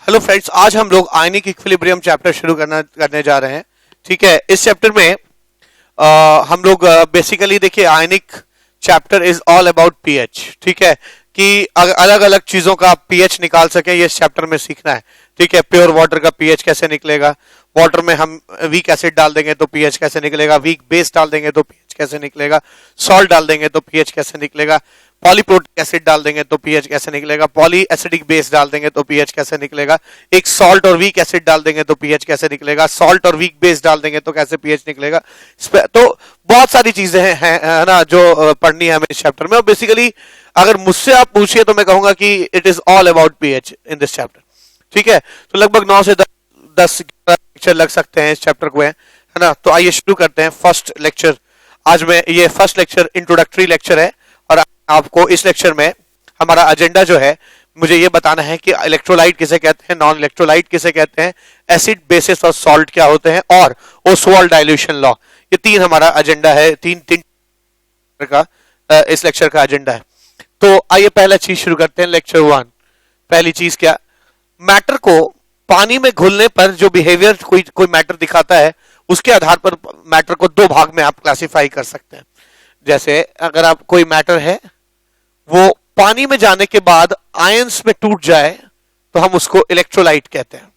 Hello friends, आज हम लोग आयनिक इक्विलिब्रियम चैप्टर शुरू करने जा रहे हैं। ठीक है, इस चैप्टर में हम लोग बेसिकली देखिए आयनिक chapter is all about pH. ठीक है, कि अलग अलग चीजों का पीएच निकाल सके ये इस चैप्टर में सीखना है। ठीक है, प्योर वाटर का पीएच कैसे निकलेगा, वाटर में हम वीक एसिड डाल देंगे तो पीएच कैसे निकलेगा, वीक बेस डाल देंगे तो पीएच कैसे निकलेगा, सॉल्ट डाल देंगे तो पीएच कैसे निकलेगा, पॉलीप्रोटिक एसिड डाल देंगे तो पीएच कैसे निकलेगा, पॉली एसिडिक बेस डाल देंगे तो पीएच कैसे निकलेगा, एक सॉल्ट और वीक एसिड डाल देंगे तो पीएच कैसे निकलेगा, सॉल्ट और वीक बेस डाल देंगे तो कैसे पीएच निकलेगा। तो बहुत सारी चीजें है ना जो पढ़नी है हमें इस चैप्टर में। और बेसिकली अगर मुझसे आप पूछिए तो मैं कहूंगा कि it is all about pH in this chapter. ठीक है, तो लगभग 9 से 10 लेक्चर लग सकते हैं इस चैप्टर को, है ना। तो आइए शुरू करते हैं फर्स्ट लेक्चर। आज में ये फर्स्ट लेक्चर इंट्रोडक्टरी लेक्चर है और आपको इस लेक्चर में हमारा एजेंडा जो है मुझे ये बताना है कि इलेक्ट्रोलाइट किसे कहते हैं, नॉन इलेक्ट्रोलाइट किसे कहते हैं, एसिड बेसिस और सॉल्ट क्या होते हैं, और ओसवाल्ड डाइल्यूशन लॉ। ये तीन हमारा एजेंडा है, तीन का इस लेक्चर का एजेंडा है। तो आइए पहला चीज शुरू करते हैं, लेक्चर 1। पहली चीज क्या, मैटर को पानी में घुलने पर जो बिहेवियर कोई मैटर दिखाता है उसके आधार पर मैटर को दो भाग में आप क्लासिफाई कर सकते हैं। जैसे अगर आप कोई मैटर है वो पानी में जाने के बाद आयंस में टूट जाए तो हम उसको इलेक्ट्रोलाइट कहते हैं।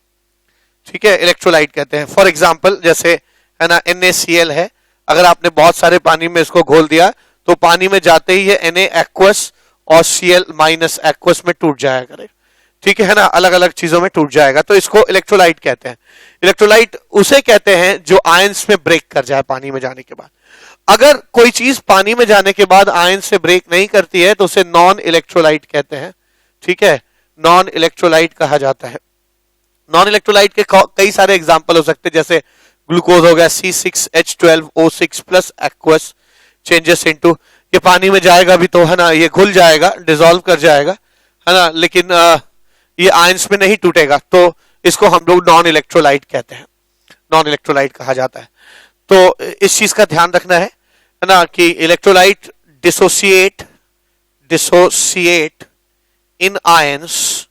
ठीक है, इलेक्ट्रोलाइट कहते हैं। फॉर एग्जांपल जैसे है ना NaCl है, अगर आपने बहुत सारे पानी में इसको घोल दिया तो पानी में जाते ही ये Na एक्वस और Cl माइनस एक्वस में टूट जाया करे। ठीक है ना, अलग अलग चीजों में टूट जाएगा, तो इसको इलेक्ट्रोलाइट कहते हैं। इलेक्ट्रोलाइट उसे कहते हैं जो आयंस में ब्रेक कर जाए पानी में जाने के बाद। अगर कोई चीज पानी में जाने के बाद आयन से ब्रेक नहीं करती है तो उसे नॉन इलेक्ट्रोलाइट कहते हैं। ठीक है, नॉन इलेक्ट्रोलाइट कहा जाता है। नॉन इलेक्ट्रोलाइट के कई सारे एग्जांपल हो सकते हैं, जैसे ग्लूकोज हो गया C6H12O6 plus aqueous changes into, ये पानी में जाएगा भी तो है ना, ये घुल जाएगा, डिसॉल्व कर जाएगा, है ना, लेकिन ये आयंस में नहीं टूटेगा, तो इसको हम लोग नॉन इलेक्ट्रोलाइट कहते हैं, नॉन इलेक्ट्रोलाइट कहा जाता है। तो इस चीज का ध्यान रखना है ना, कि electrolyte dissociate in ions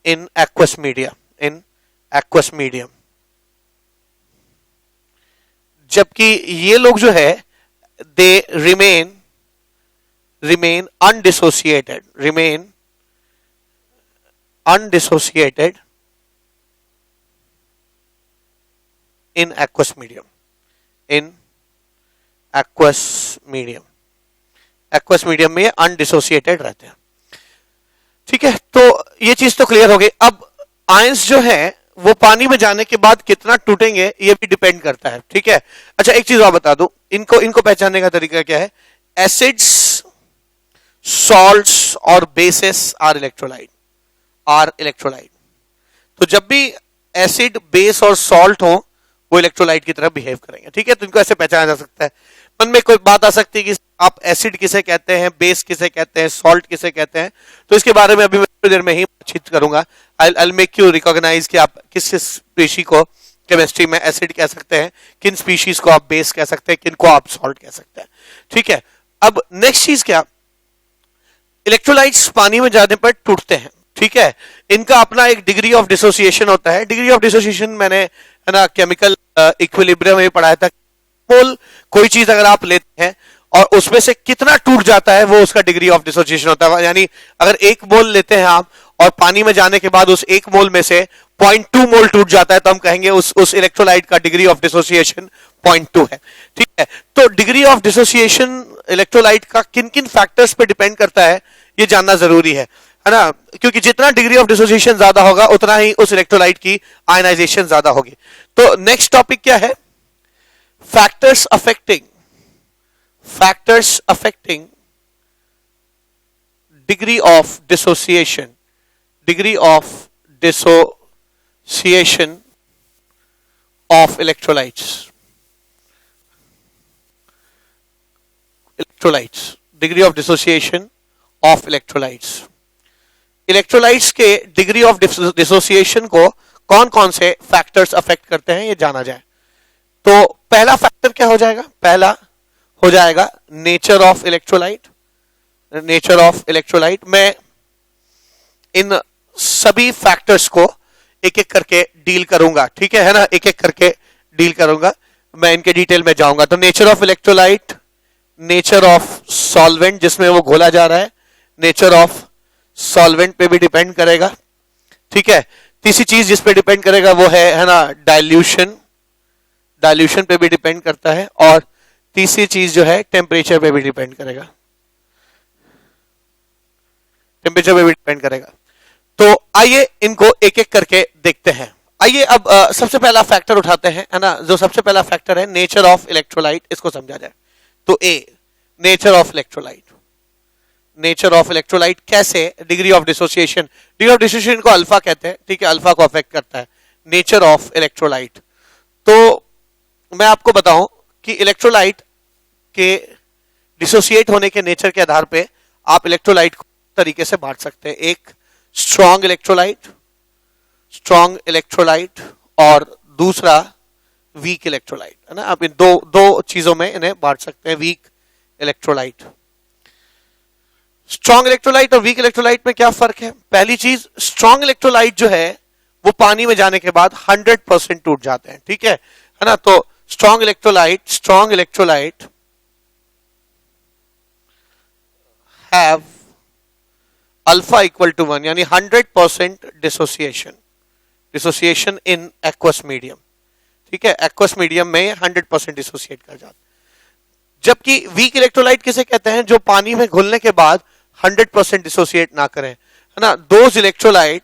in aqueous medium, जबकि ये लोग जो है they remain undissociated in aqueous medium में ये अनडिसोसिएटेड रहते हैं। ठीक है, तो ये चीज तो क्लियर हो गई। अब आयंस जो है वो पानी में जाने के बाद कितना टूटेंगे ये भी डिपेंड करता है। ठीक है, अच्छा एक चीज और बता दूं, इनको पहचानने का तरीका क्या है। एसिड्स, सॉल्ट्स और बेसेस आर इलेक्ट्रोलाइट। तो जब भी एसिड, बेस और सॉल्ट हो वो इलेक्ट्रोलाइट की तरह बिहेव करेंगे। ठीक है, तो इनको ऐसे पहचाना जा सकता है। मन में कोई बात आ सकती है कि आप एसिड किसे कहते हैं, बेस किसे कहते हैं, सॉल्ट किसे कहते हैं, तो इसके बारे में अभी मैं थोड़ी देर में ही बातचीत करूंगा। आई मेक यू रिकॉग्नाइज कि आप किस स्पीशी को केमिस्ट्री में एसिड कह सकते हैं, किन स्पीशीज को आप बेस कह सकते हैं, किन को आप सॉल्ट कह सकते हैं। ठीक है, अब नेक्स्ट चीज क्या, इलेक्ट्रोलाइट्स पानी में जाने पर टूटते हैं। ठीक है, इनका अपना एक डिग्री ऑफ डिसोसिएशन होता है। डिग्री ऑफ डिसोसिएशन मैंने है ना केमिकल इक्विलिब्रियम में पढ़ाया था। मोल कोई चीज अगर आप लेते हैं और उसमें से कितना टूट जाता है वो उसका डिग्री ऑफ डिसोसिएशन होता है। यानी अगर 1 मोल लेते हैं आप और पानी में जाने के बाद उस 1 मोल में से 0.2 मोल टूट जाता है तो हम कहेंगे उस इलेक्ट्रोलाइट का डिग्री ऑफ डिसोसिएशन 0.2 है। ठीक है, तो डिग्री ऑफ डिसोसिएशन इलेक्ट्रोलाइट का किन किन फैक्टर्स पे डिपेंड करता है ये जानना जरूरी है ना, क्योंकि जितना डिग्री ऑफ डिसोसिएशन ज्यादा होगा उतना ही उस इलेक्ट्रोलाइट की आयनाइजेशन ज्यादा होगी। तो नेक्स्ट टॉपिक क्या है, factors affecting degree of dissociation of electrolytes, degree of dissociation of electrolytes के डिग्री ऑफ डिसोसिएशन को कौन कौन से फैक्टर्स अफेक्ट करते हैं ये जाना जाए। तो पहला फैक्टर क्या हो जाएगा, पहला हो जाएगा नेचर ऑफ इलेक्ट्रोलाइट। मैं इन सभी फैक्टर्स को एक एक करके डील करूंगा, ठीक है ना, एक एक करके डील करूंगा, मैं इनके डिटेल में जाऊंगा। तो nature of electrolyte, nature of solvent जिसमें वो घोला जा रहा है, नेचर ऑफ सॉल्वेंट पे भी डिपेंड करेगा, ठीक है। तीसरी चीज जिस पे डिपेंड करेगा वो है ना डाइल्यूशन, डाइल्यूशन पे भी डिपेंड करता है। और तीसरी चीज जो है टेम्परेचर पे भी डिपेंड करेगा, टेम्परेचर पे भी डिपेंड करेगा। तो आइए इनको एक एक करके देखते हैं। आइए अब सबसे पहला फैक्टर उठाते हैं, है ना, जो सबसे पहला फैक्टर है नेचर ऑफ इलेक्ट्रोलाइट, इसको समझा जाए। तो uh, nature of electrolyte. Nature of electrolyte कैसे, degree of dissociation, degree of dissociation को अल्फा कहते हैं, ठीक है, अल्फा को अफेक्ट करता है। नेचर ऑफ इलेक्ट्रोलाइट, तो मैं आपको बताऊं कि इलेक्ट्रोलाइट के डिसोसिएट होने के नेचर के आधार पे आप इलेक्ट्रोलाइट को तरीके से बांट सकते हैं। एक स्ट्रॉन्ग इलेक्ट्रोलाइट, स्ट्रॉन्ग इलेक्ट्रोलाइट, और दूसरा वीक इलेक्ट्रोलाइट, है ना। आप इन दो चीजों में इन्हें बांट सकते हैं, वीक इलेक्ट्रोलाइट। स्ट्रॉन्ग इलेक्ट्रोलाइट और वीक इलेक्ट्रोलाइट में क्या फर्क है? पहली चीज, स्ट्रॉन्ग इलेक्ट्रोलाइट जो है वो पानी में जाने के बाद 100% टूट जाते हैं, ठीक है ना। तो strong electrolyte have alpha equal to 1, यानी 100% डिसोसिएशन इन एक्वस मीडियम, ठीक है, एक्वस मीडियम में 100% डिसोसिएट कर जाते। जबकि वीक इलेक्ट्रोलाइट किसे कहते हैं? जो पानी में घुलने के बाद 100% डिसोसिएट ना करें, है ना। Those electrolyte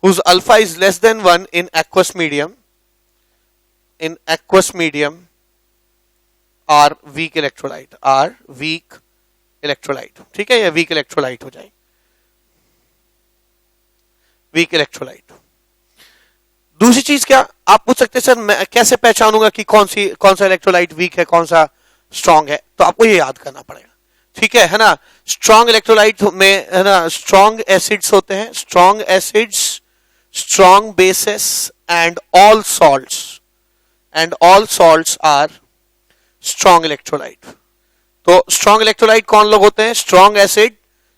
whose alpha is less than 1 in aqueous medium are weak electrolyte, ठीक है, ये वीक इलेक्ट्रोलाइट हो जाए, वीक इलेक्ट्रोलाइट। दूसरी चीज क्या आप पूछ सकते हैं, सर मैं कैसे पहचानूंगा कि कौन सा इलेक्ट्रोलाइट वीक है, कौन सा स्ट्रांग है? तो आपको ये याद करना पड़ेगा, ठीक है ना। स्ट्रांग इलेक्ट्रोलाइट में, है ना, स्ट्रांग एसिड्स होते हैं, strong acids, strong bases and all salts are strong electrolyte। तो strong electrolyte कौन लोग होते हैं? strong acid,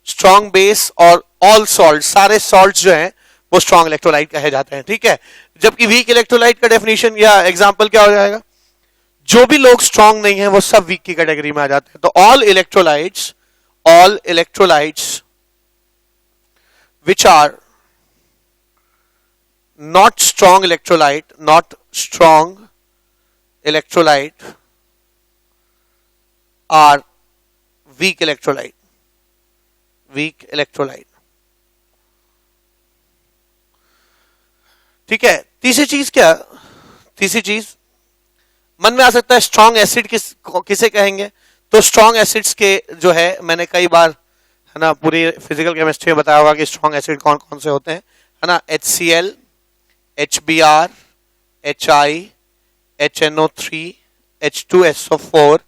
strong base और all salts, सारे salts जो हैं वो strong electrolyte कहे जाते हैं, ठीक है। जबकि weak electrolyte का definition या example क्या हो जाएगा? जो भी लोग strong नहीं है वो सब weak की कैटेगरी में आ जाते हैं। तो all electrolytes which are not strong electrolyte are weak electrolyte। ठीक है। तीसरी चीज क्या? तीसरी चीज मन में आ सकता है, स्ट्रॉन्ग एसिड किसे कहेंगे? तो स्ट्रॉन्ग एसिड्स के जो है, मैंने कई बार, है ना, पूरी फिजिकल केमिस्ट्री में बताया होगा कि स्ट्रॉन्ग एसिड कौन कौन से होते हैं, है ना। HCl, HBr, HI, HNO3, H2SO4,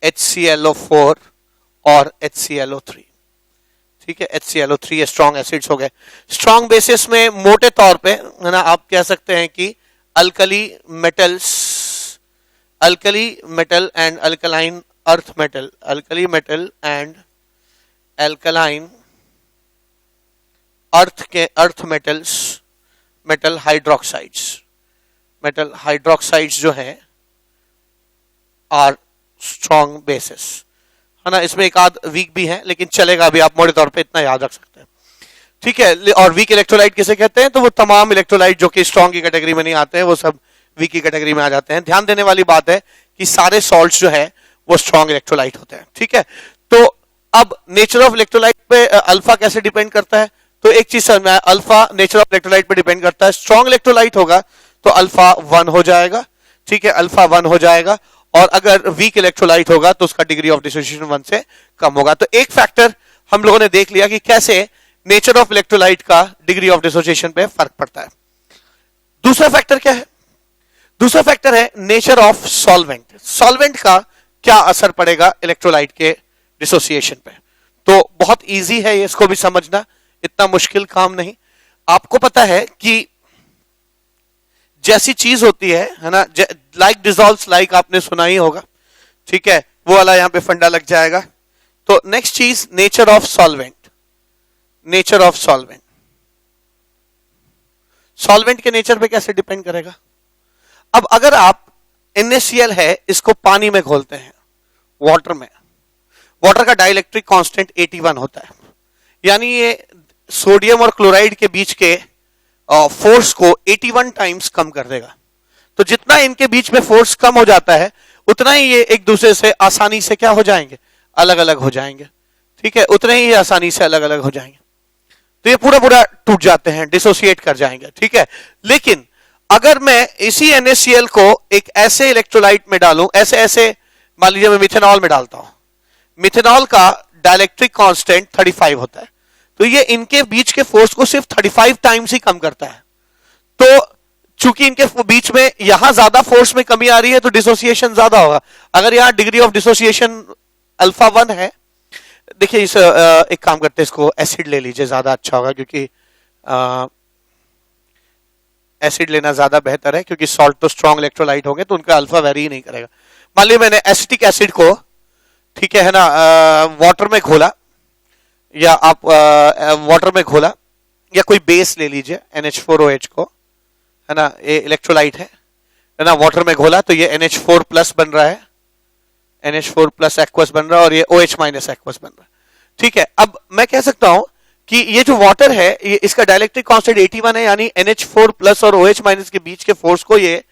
HClO4 और HClO3, ठीक है। HClO3 स्ट्रॉन्ग एसिड्स हो गए। स्ट्रॉन्ग बेसिस में मोटे तौर पे, है ना, आप कह सकते हैं कि alkali metal and alkaline earth metal, alkali metal and alkaline earth metals, metal hydroxides जो हैं आर स्ट्रॉन्ग बेसिस, है ना। इसमें एक आध वीक भी है लेकिन चलेगा, अभी आप मोटे तौर पे इतना याद रख सकते हैं, ठीक है। और वीक इलेक्ट्रोलाइट किसे कहते हैं? तो वो तमाम इलेक्ट्रोलाइट जो कि स्ट्रॉन्ग की कैटेगरी में नहीं आते हैं वो सब वीक की कैटेगरी में आ जाते हैं। ध्यान देने वाली बात है कि सारे सॉल्ट्स जो है वो स्ट्रॉन्ग इलेक्ट्रोलाइट होते हैं, ठीक है। तो अब नेचर ऑफ इलेक्ट्रोलाइट पे अल्फा कैसे डिपेंड करता है? तो एक चीज समझना है, अल्फा नेचर ऑफ इलेक्ट्रोलाइट पे डिपेंड करता है। स्ट्रॉन्ग इलेक्ट्रोलाइट होगा तो अल्फा 1 हो जाएगा, ठीक है, अल्फा 1 हो जाएगा। और अगर वीक इलेक्ट्रोलाइट होगा तो उसका डिग्री ऑफ डिसोसिएशन 1 से कम होगा। तो एक फैक्टर हम लोगों ने देख लिया कि कैसे नेचर ऑफ इलेक्ट्रोलाइट का डिग्री ऑफ डिसोसिएशन पे फर्क पड़ता है। दूसरा फैक्टर क्या है? दूसरा फैक्टर है नेचर ऑफ सॉल्वेंट। सॉल्वेंट का क्या असर पड़ेगा इलेक्ट्रोलाइट के डिसोसिएशन पे? तो बहुत इजी है ये, इसको भी समझना, इतना मुश्किल काम नहीं। आपको पता है कि जैसी चीज होती है ना, लाइक डिसॉल्व्स लाइक, आपने सुना ही होगा, ठीक है, वो वाला यहां पे फंडा लग जाएगा। तो नेक्स्ट चीज, nature of solvent. Nature of solvent, solvent के नेचर पे कैसे डिपेंड करेगा? अब अगर आप NaCl है, इसको पानी में घोलते हैं, वाटर में, वाटर का डाइलेक्ट्रिक कांस्टेंट 81 होता है, यानी ये सोडियम और क्लोराइड के बीच के फोर्स को 81 टाइम्स कम कर देगा। तो जितना इनके बीच में फोर्स कम हो जाता है, उतना ही ये एक दूसरे से आसानी से क्या हो जाएंगे? अलग अलग हो जाएंगे। ठीक है, उतने ही आसानी से अलग अलग हो जाएंगे। तो ये पूरा पूरा टूट जाते हैं, डिसोसिएट कर जाएंगे। ठीक है, लेकिन अगर मैं इसी NaCl को एक ऐसे इलेक्ट्रोलाइट में डालूं, ऐसे ऐसे मान लीजिए मैं मिथेनॉल में डालता हूं, मिथेनॉल का डाइलेक्ट्रिक कांस्टेंट 35 होता है, तो ये इनके बीच के फोर्स को सिर्फ 35 टाइम्स ही कम करता है। तो चूंकि इनके बीच में यहां ज्यादा फोर्स में कमी आ रही है, तो डिसोसिएशन ज्यादा होगा। अगर यहां डिग्री ऑफ डिसोसिएशन अल्फा 1 है, देखिए इस एक काम करते हैं, इसको एसिड ले लीजिए, ज्यादा अच्छा होगा, क्योंकि एसिड लेना ज्यादा बेहतर है, क्योंकि सॉल्ट तो स्ट्रॉन्ग इलेक्ट्रोलाइट होंगे तो उनका अल्फा वेरी ही नहीं करेगा। मान लीजिए मैंने एसिटिक एसिड को, ठीक है ना, वाटर में घोला, या आप वाटर में घोला, या कोई बेस ले लीजिए NH4OH को, है ना, ये इलेक्ट्रोलाइट है ना, वाटर में घोला तो ये NH4 प्लस बन रहा है, NH4 प्लस एक्वस बन रहा है, और ये OH माइनस एक्वस बन रहा है। ठीक है, अब मैं कह सकता हूं कि ये जो वाटर है, ये इसका डाइलेक्ट्रिक कांस्टेंट 81 है, यानी NH4 प्लस और OH माइनस के बीच के फोर्स को ये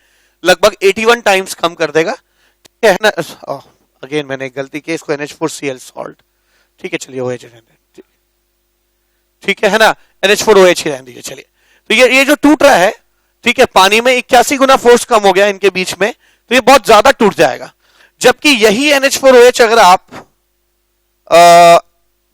लगभग 81 टाइम्स कम कर देगा। ठीक है ना, अगेन मैंने एक गलती की, इसको NH4Cl सॉल्ट, ठीक है, चलिए OH रहने, ठीक है ना, NH4OH ही रहने दीजिए। चलिए, तो ये जो टूट रहा है, ठीक है, पानी में 81 गुना फोर्स कम हो गया इनके बीच में, तो ये बहुत ज्यादा टूट जाएगा। जबकि यही NH4OH अगर आप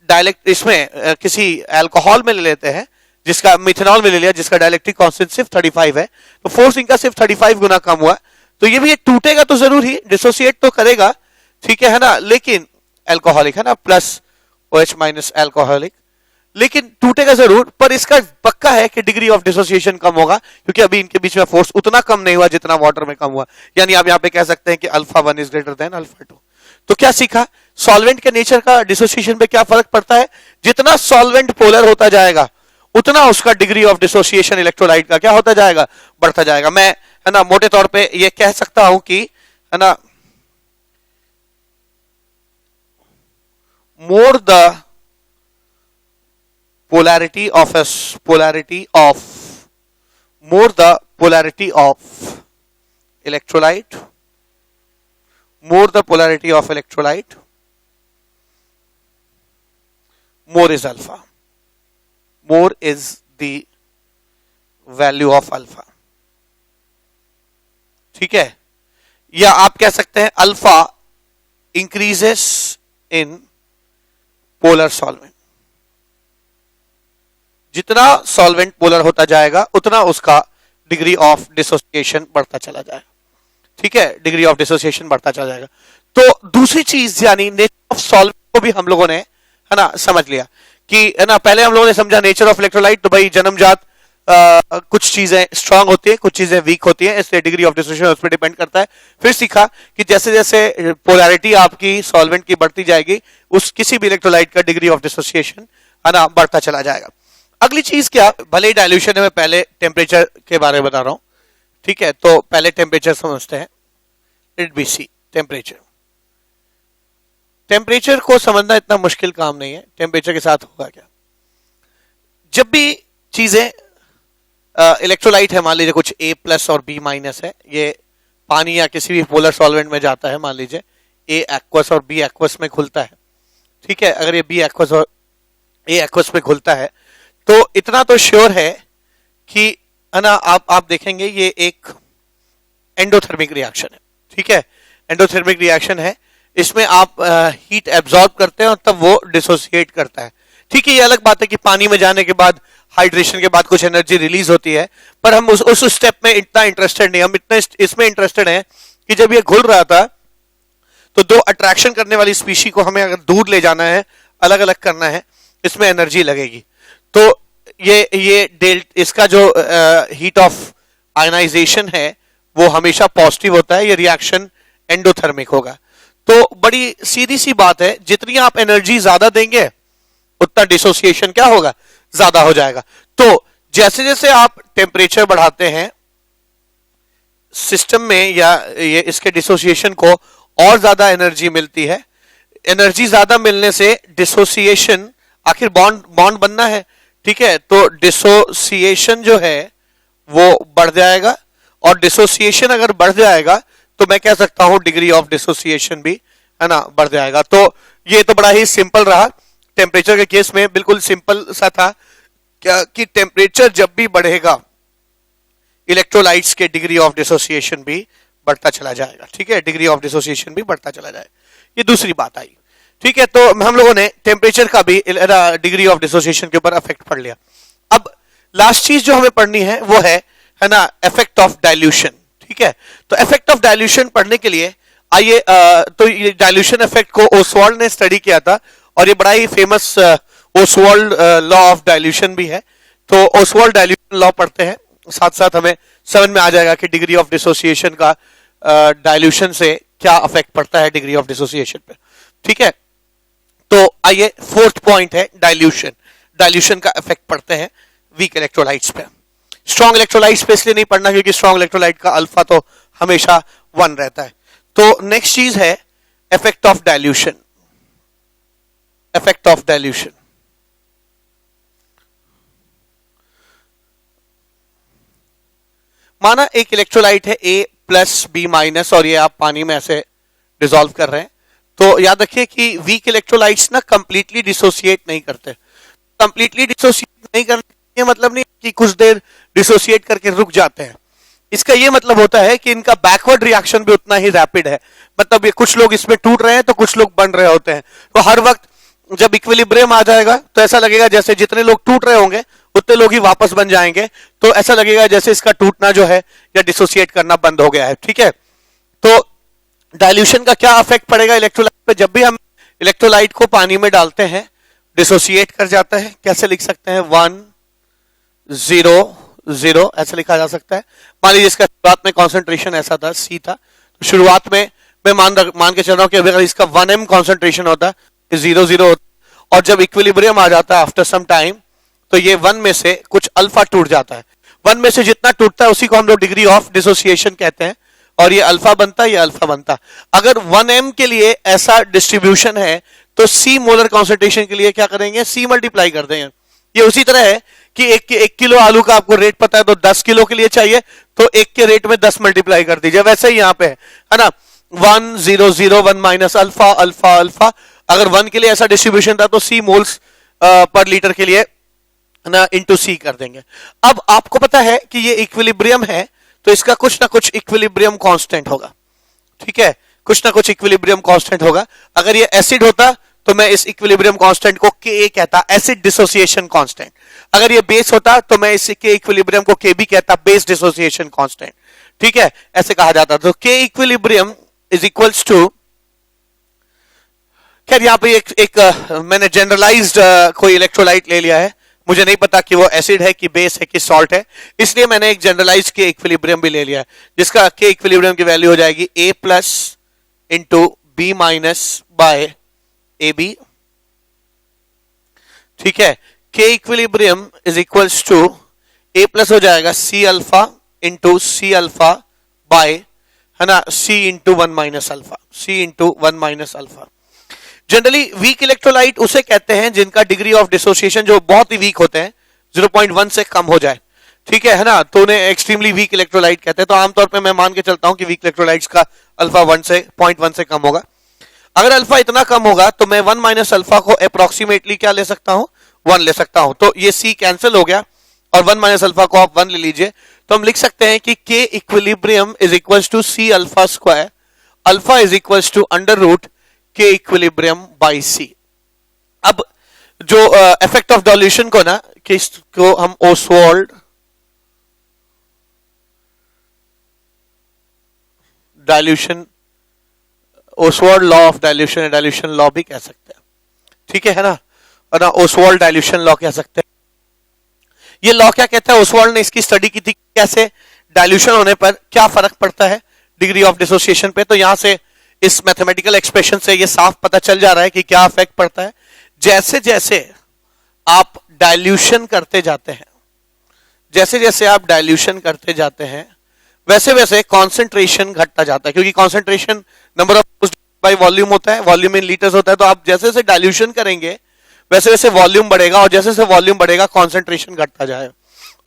डायलेक्ट इसमें किसी अल्कोहल में ले लेते हैं, जिसका मिथेनॉल में ले लिया, जिसका डाइलेक्ट्रिक कांस्टेंट सिर्फ 35 है, तो फोर्स इनका सिर्फ 35 गुना कम हुआ, तो ये भी एक टूटेगा तो जरूर ही, डिसोसिएट तो करेगा, ठीक है ना, लेकिन अल्कोहलिक है ना, प्लस OH माइनस अल्कोहलिक, लेकिन टूटेगा जरूर, पर इसका पक्का है कि डिग्री ऑफ डिसोसिएशन कम होगा, क्योंकि अभी इनके बीच में फोर्स उतना कम नहीं हुआ जितना वाटर में कम हुआ। यानी आप यहां पे कह सकते हैं कि alpha 1 is greater than alpha 2। तो क्या सीखा? सॉल्वेंट के नेचर का डिसोसिएशन पे क्या फर्क पड़ता है? जितना सॉल्वेंट पोलर होता जाएगा, उतना उसका डिग्री ऑफ डिसोसिएशन इलेक्ट्रोलाइट का क्या होता जाएगा? बढ़ता जाएगा। मैं, है ना, मोटे तौर पे ये कह सकता हूं कि, है ना, more the polarity of more the polarity of electrolyte, more the polarity of electrolyte, more is alpha, more is the value of alpha। ठीक है, या आप कह सकते हैं alpha increases in polar solvent. जितना सॉल्वेंट पोलर होता जाएगा, उतना उसका डिग्री ऑफ डिसोसिएशन बढ़ता चला जाएगा। ठीक है, डिग्री ऑफ डिसोसिएशन बढ़ता चला जाएगा। तो दूसरी चीज, यानी नेचर ऑफ सॉल्वेंट को भी हम लोगों ने, है ना, समझ लिया कि, है ना, पहले हम लोगों ने समझा नेचर ऑफ इलेक्ट्रोलाइट, तो भाई जन्मजात कुछ चीजें स्ट्रांग होती है, कुछ चीजें वीक होती है, इसलिए डिग्री ऑफ डिसोसिएशन उस पर डिपेंड करता है। फिर सीखा कि जैसे जैसे पोलैरिटी आपकी सॉल्वेंट की बढ़ती जाएगी, उस किसी भी इलेक्ट्रोलाइट का डिग्री ऑफ डिसोसिएशन, है ना, बढ़ता चला जाएगा। अगली चीज क्या, भले ही डाइल्यूशन है, मैं पहले टेम्परेचर के बारे में बता रहा हूं। ठीक है, तो पहले टेम्परेचर समझते हैं। Let be see temperature. Temperature को समझना इतना मुश्किल काम नहीं है। टेम्परेचर के साथ होगा क्या, जब भी चीजें इलेक्ट्रोलाइट है, मान लीजिए कुछ A प्लस और B माइनस है, ये पानी या किसी भी पोलर सॉल्वेंट में जाता है, मान लीजिए A एक्वस और B एक्वस में खुलता है। ठीक है, अगर ये B एक्वस और A एक्वस में खुलता है, तो इतना तो श्योर है कि, है ना, आप देखेंगे ये एक एंडोथर्मिक रिएक्शन है। ठीक है, एंडोथर्मिक रिएक्शन है, इसमें आप हीट एब्जॉर्ब करते हैं और तब वो डिसोसिएट करता है। ठीक है, ये अलग बात है कि पानी में जाने के बाद, हाइड्रेशन के बाद कुछ एनर्जी रिलीज होती है, पर हम उस स्टेप में इतना इंटरेस्टेड नहीं, हम इतना इसमें इंटरेस्टेड हैं कि जब ये घुल रहा था, तो दो अट्रैक्शन करने वाली स्पीशी को हमें अगर दूर ले जाना है, अलग अलग करना है, इसमें एनर्जी लगेगी। तो ये इसका जो हीट ऑफ आयनाइजेशन है, वो हमेशा पॉजिटिव होता है, ये रिएक्शन एंडोथर्मिक होगा। तो बड़ी सीधी सी बात है, जितनी आप एनर्जी ज्यादा देंगे उतना डिसोसिएशन क्या होगा, ज्यादा हो जाएगा। तो जैसे जैसे आप टेम्परेचर बढ़ाते हैं सिस्टम में, या ये इसके डिसोसिएशन को और ज्यादा एनर्जी मिलती है। एनर्जी ज्यादा मिलने से डिसोसिएशन, आखिर बॉन्ड बॉन्ड बनना है, ठीक है, तो डिसोसिएशन जो है वो बढ़ जाएगा, और डिसोसिएशन अगर बढ़ जाएगा तो मैं कह सकता हूं डिग्री ऑफ डिसोसिएशन भी, है ना, बढ़ जाएगा। तो ये तो बड़ा ही सिंपल रहा। टेम्परेचर के केस में बिल्कुल सिंपल सा था क्या कि टेम्परेचर जब भी बढ़ेगा इलेक्ट्रोलाइट्स के डिग्री ऑफ डिसोसिएशन भी बढ़ता चला जाएगा, ठीक है, डिग्री ऑफ डिसोसिएशन भी बढ़ता चला जाएगा। ये दूसरी बात आई, ठीक है। तो हम लोगों ने टेम्परेचर का भी डिग्री ऑफ डिसोसिएशन के ऊपर इफेक्ट पढ़ लिया। अब लास्ट चीज जो हमें पढ़नी है वो है ना, इफेक्ट ऑफ डाइल्यूशन, ठीक है। तो इफेक्ट ऑफ डाइल्यूशन पढ़ने के लिए आइए, तो ये डाइल्यूशन इफेक्ट को ओसवाल्ड ने स्टडी किया था, और ये बड़ा ही famous Ostwald law of dilution भी है। तो ओसवाल्ड डाइल्यूशन लॉ पढ़ते हैं, साथ साथ हमें समझ में आ जाएगा कि डिग्री ऑफ डिसोसिएशन का डाइल्यूशन से क्या अफेक्ट पड़ता है डिग्री ऑफ डिसोसिएशन पे, ठीक है। तो आइए, फोर्थ पॉइंट है डाइल्यूशन। डाइल्यूशन का इफेक्ट पड़ते हैं वीक इलेक्ट्रोलाइट्स पे। स्ट्रॉन्ग इलेक्ट्रोलाइट्स पे इसलिए नहीं पढ़ना क्योंकि स्ट्रॉन्ग इलेक्ट्रोलाइट का अल्फा तो हमेशा 1 रहता है। तो नेक्स्ट चीज है effect of dilution. Effect of dilution, माना एक इलेक्ट्रोलाइट है A+B- और ये आप पानी में ऐसे डिसॉल्व कर रहे हैं, तो याद रखिए कि वीक इलेक्ट्रोलाइट्स ना कंप्लीटली डिसोसिएट नहीं करते। कंप्लीटली डिसोसिएट नहीं करते ये मतलब नहीं कि कुछ देर डिसोसिएट करके रुक जाते हैं। इसका ये मतलब होता है कि इनका बैकवर्ड रिएक्शन भी उतना ही रैपिड है। मतलब ये कुछ लोग इसमें टूट रहे हैं तो कुछ लोग बन रहे होते हैं। तो हर वक्त जब इक्विलिब्रियम आ जाएगा तो ऐसा लगेगा जैसे जितने लोग टूट रहे होंगे उतने लोग ही वापस बन जाएंगे, तो ऐसा लगेगा जैसे इसका टूटना जो है या डिसोसिएट करना बंद हो गया है, ठीक है। तो डाइल्यूशन का क्या इफेक्ट पड़ेगा इलेक्ट्रोलाइट पे? जब भी हम इलेक्ट्रोलाइट को पानी में डालते हैं डिसोसिएट कर जाता है। कैसे लिख सकते हैं? 1 0 0 ऐसे लिखा जा सकता है। मान लीजिए इसका शुरुआत में कॉन्सेंट्रेशन ऐसा था, C था, तो शुरुआत में मैं मान के चल रहा हूं कि अगर इसका 1m कॉन्सेंट्रेशन होता है 0 0 होता, और जब इक्विलिब्रियम आ जाता है आफ्टर सम टाइम तो ये 1 में से कुछ अल्फा टूट जाता है। 1 में से जितना टूटता है उसी को हम लोग डिग्री ऑफ डिसोसिएशन कहते हैं, और ये अल्फा बनता है, ये अल्फा बनता है। अगर 1m के लिए ऐसा डिस्ट्रीब्यूशन है तो C मोलर कॉन्सेंट्रेशन के लिए क्या करेंगे? C मल्टीप्लाई कर देंगे। ये उसी तरह है कि एक किलो आलू का आपको रेट पता है तो 10 किलो के लिए चाहिए तो 1 के रेट में 10 मल्टीप्लाई कर दीजिए। वैसे ही यहाँ पे है ना, 1 0 0 1 माइनस अल्फा अल्फा अल्फा। अगर 1 के लिए ऐसा डिस्ट्रीब्यूशन था तो C मोल्स पर लीटर के लिए ना इंटू C कर देंगे। अब आपको पता है कि ये इक्विलिब्रियम है तो इसका कुछ ना कुछ इक्विलिब्रियम कांस्टेंट होगा, ठीक है, कुछ ना कुछ इक्विलिब्रियम कांस्टेंट होगा। अगर ये एसिड होता तो मैं इस इक्विलिब्रियम कांस्टेंट को Ka कहता, एसिड डिसोसिएशन कांस्टेंट। अगर ये बेस होता तो मैं इस के इक्विलिब्रियम को Kb कहता, बेस डिसोसिएशन कांस्टेंट, ठीक है, ऐसे कहा जाता। तो K equilibrium is equals to, खैर यहां पे एक मैंने जनरलाइज्ड कोई इलेक्ट्रोलाइट ले लिया है, मुझे नहीं पता कि वो एसिड है कि बेस है कि सॉल्ट है, इसलिए मैंने एक जनरलाइज्ड के इक्विलिब्रियम भी ले लिया है, जिसका के इक्विलिब्रियम की वैल्यू हो जाएगी A plus into B minus by AB, ठीक है। K equilibrium is equals to A plus हो जाएगा C alpha into C alpha by, है ना, C into 1 minus alpha, C into 1 minus alpha. Generally weak electrolyte उसे कहते हैं जिनका डिग्री ऑफ डिसोसिएशन जो बहुत ही वीक होते हैं 0.1 से कम हो जाए, ठीक है ना, तो उन्हें एक्सट्रीमली वीक इलेक्ट्रोलाइट कहते हैं। तो आमतौर पे मैं मान के चलता हूं कि वीक इलेक्ट्रोलाइट्स का अल्फा 0.1 से कम होगा। अगर अल्फा इतना कम होगा तो मैं 1 माइनस अल्फा को अप्रोक्सीमेटली क्या ले सकता हूं? 1 ले सकता हूं। तो ये C कैंसिल हो गया और 1 माइनस अल्फा को आप 1 ले लीजिए, तो हम लिख सकते हैं कि K equilibrium is equals to C alpha square, alpha is equals to under root K equilibrium by C। अब जो इफेक्ट ऑफ डाइल्यूशन को ना, किसको हम Oswald dilution, Oswald law of dilution, dilution law भी कह सकते हैं, ठीक है ना, और ना ओसवाल्ड डाइल्यूशन लॉ कह सकते हैं। ये लॉ क्या कहता है? ओसवाल्ड ने इसकी स्टडी की थी कैसे डाइल्यूशन होने पर क्या फर्क पड़ता है डिग्री ऑफ डिसोसिएशन पे। तो यहां से इस मैथमेटिकल एक्सप्रेशन से ये साफ पता चल जा रहा है कि क्या इफेक्ट पड़ता है। जैसे जैसे आप डाइल्यूशन करते जाते हैं, जैसे जैसे आप डाइल्यूशन करते जाते हैं, वैसे वैसे कॉन्सेंट्रेशन घटता जाता है, क्योंकि concentration number of by volume होता है, वॉल्यूम इन लीटर्स होता है। तो आप जैसे जैसे डाइल्यूशन करेंगे वैसे वैसे वॉल्यूम बढ़ेगा, और जैसे जैसे वॉल्यूम बढ़ेगा कॉन्सेंट्रेशन घटता जाएगा,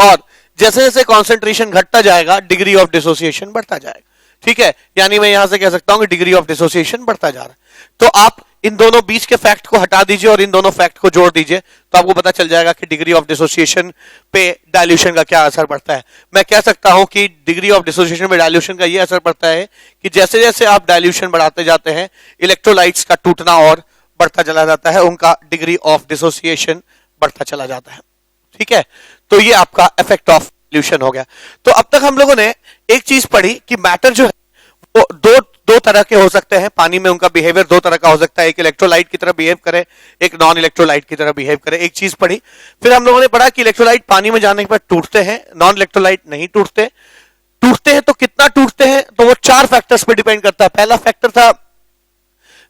और जैसे जैसे कॉन्सेंट्रेशन घटता जाएगा डिग्री ऑफ डिसोसिएशन बढ़ता जाएगा। ठीक है, यानी मैं यहां से कह सकता हूं कि डिग्री ऑफ डिसोसिएशन बढ़ता जा रहा है। तो आप इन दोनों बीच के फैक्ट को हटा दीजिए और इन दोनों फैक्ट को जोड़ दीजिए, तो आपको पता चल जाएगा कि डिग्री ऑफ डिसोसिएशन पे डाइल्यूशन का क्या असर पड़ता है। मैं कह सकता हूं कि डिग्री ऑफ डिसोसिएशन पे डाइल्यूशन का यह असर पड़ता है कि जैसे जैसे आप डाइल्यूशन बढ़ाते जाते हैं इलेक्ट्रोलाइट्स का टूटना और बढ़ता चला जाता है, उनका डिग्री ऑफ डिसोसिएशन बढ़ता चला जाता है। ठीक है, तो ये आपका इफेक्ट ऑफ डाइल्यूशन हो गया। तो अब तक हम लोगों ने एक चीज पढ़ी कि मैटर जो है वो दो तरह के हो सकते हैं, पानी में उनका बिहेवियर दो तरह का हो सकता है, एक इलेक्ट्रोलाइट की तरह बिहेव करे, एक नॉन इलेक्ट्रोलाइट की तरह बिहेव करे। एक चीज पढ़ी, फिर हम लोगों ने पढ़ा कि इलेक्ट्रोलाइट पानी में जाने के बाद टूटते हैं, नॉन इलेक्ट्रोलाइट नहीं टूटते। टूटते हैं तो कितना टूटते हैं, तो वो 4 फैक्टर्स पे डिपेंड करता है। पहला फैक्टर था,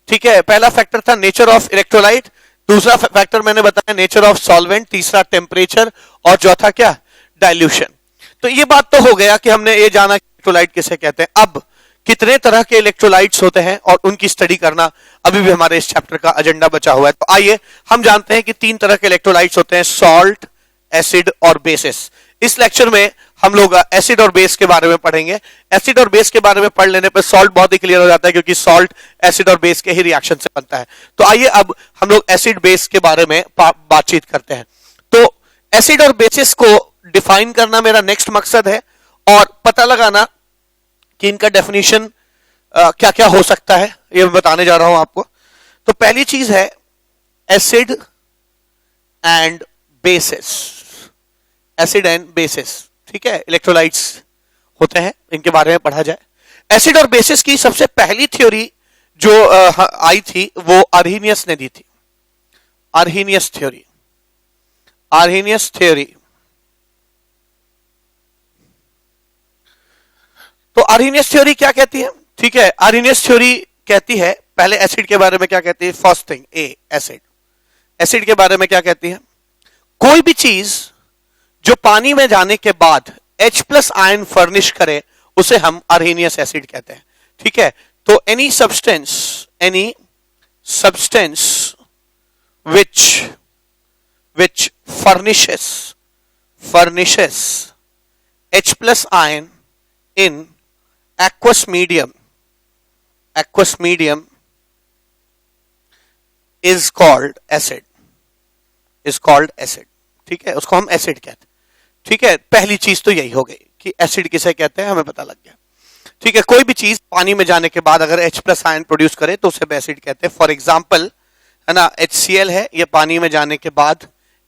ठीक है, पहला फैक्टर था नेचर ऑफ इलेक्ट्रोलाइट, दूसरा फैक्टर मैंने बताया नेचर ऑफ सॉल्वेंट, तीसरा टेम्परेचर, और चौथा क्या, डाइल्यूशन। तो ये बात तो हो गया कि हमने ये जाना इलेक्ट्रोलाइट किसे कहते हैं। अब कितने तरह के इलेक्ट्रोलाइट्स होते हैं और उनकी स्टडी करना अभी भी हमारे इस चैप्टर का एजेंडा बचा हुआ है। तो आइए हम जानते हैं कि 3 तरह के इलेक्ट्रोलाइट्स होते हैं, सॉल्ट, एसिड और बेसिस। इस लेक्चर में हम लोग एसिड और बेस के बारे में पढ़ेंगे। एसिड और बेस के बारे में पढ़ लेने पर सॉल्ट बहुत ही क्लियर हो जाता है, क्योंकि सॉल्ट एसिड और बेस के ही रिएक्शन से बनता है। तो आइए अब हम लोग एसिड बेस के बारे में बातचीत करते हैं। तो एसिड और बेसिस को डिफाइन करना मेरा नेक्स्ट मकसद है, और पता लगाना कि इनका डेफिनेशन क्या क्या हो सकता है, ये मैं बताने जा रहा हूं आपको। तो पहली चीज है acid and bases, acid and bases. ठीक है, इलेक्ट्रोलाइट्स होते हैं, इनके बारे में पढ़ा जाए। एसिड और बेसिस की सबसे पहली थ्योरी जो आई थी वो अर्हीनियस ने दी थी, अर्हीनियस थ्योरी, अर्हीनियस थ्योरी। तो अर्हीनियस थ्योरी क्या कहती है, ठीक है, अर्हीनियस थ्योरी कहती है, पहले एसिड के बारे में क्या कहती है, फर्स्ट थिंग ए, एसिड। एसिड के बारे में क्या कहती है, कोई भी चीज जो पानी में जाने के बाद H+ आयन फर्निश करे उसे हम अर्हीनियस एसिड कहते हैं। ठीक है, तो any substance which furnishes H+ ion in aqueous medium is called acid, ठीक है, उसको हम एसिड कहते हैं। ठीक है, पहली चीज तो यही हो गई कि एसिड किसे कहते हैं, हमें पता लग गया। ठीक है, कोई भी चीज पानी में जाने के बाद अगर H+ आयन प्रोड्यूस करे तो उसे एसिड कहते हैं। फॉर एग्जांपल है ना, HCl है, ये पानी में जाने के बाद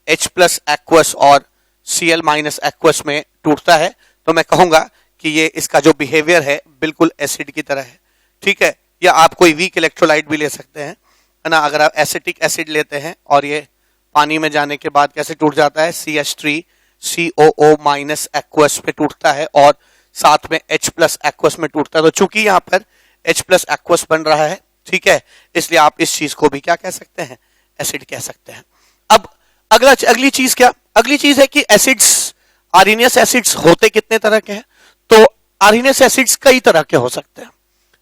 H+ एक्वस और Cl- एक्वस में टूटता है, तो मैं कहूंगा कि ये इसका जो बिहेवियर है बिल्कुल एसिड की तरह है। ठीक है, या आप कोई वीक इलेक्ट्रोलाइट भी ले सकते हैं, है ना। अगर आप एसिटिक एसिड लेते हैं और ये पानी में जाने के बाद कैसे टूट जाता है, CH3COO- एक्वस पे टूटता है और साथ में H+ एक्वस में टूटता है। तो चूंकि यहाँ पर H+ एक्वस बन रहा है, ठीक है, इसलिए आप इस चीज को भी क्या कह सकते हैं, एसिड कह सकते हैं। अब अगली चीज क्या, अगली चीज है कि एसिड्स, अर्हीनियस एसिड्स होते कितने तरह के हैं, तो अर्हीनियस एसिड्स कई तरह के हो सकते हैं।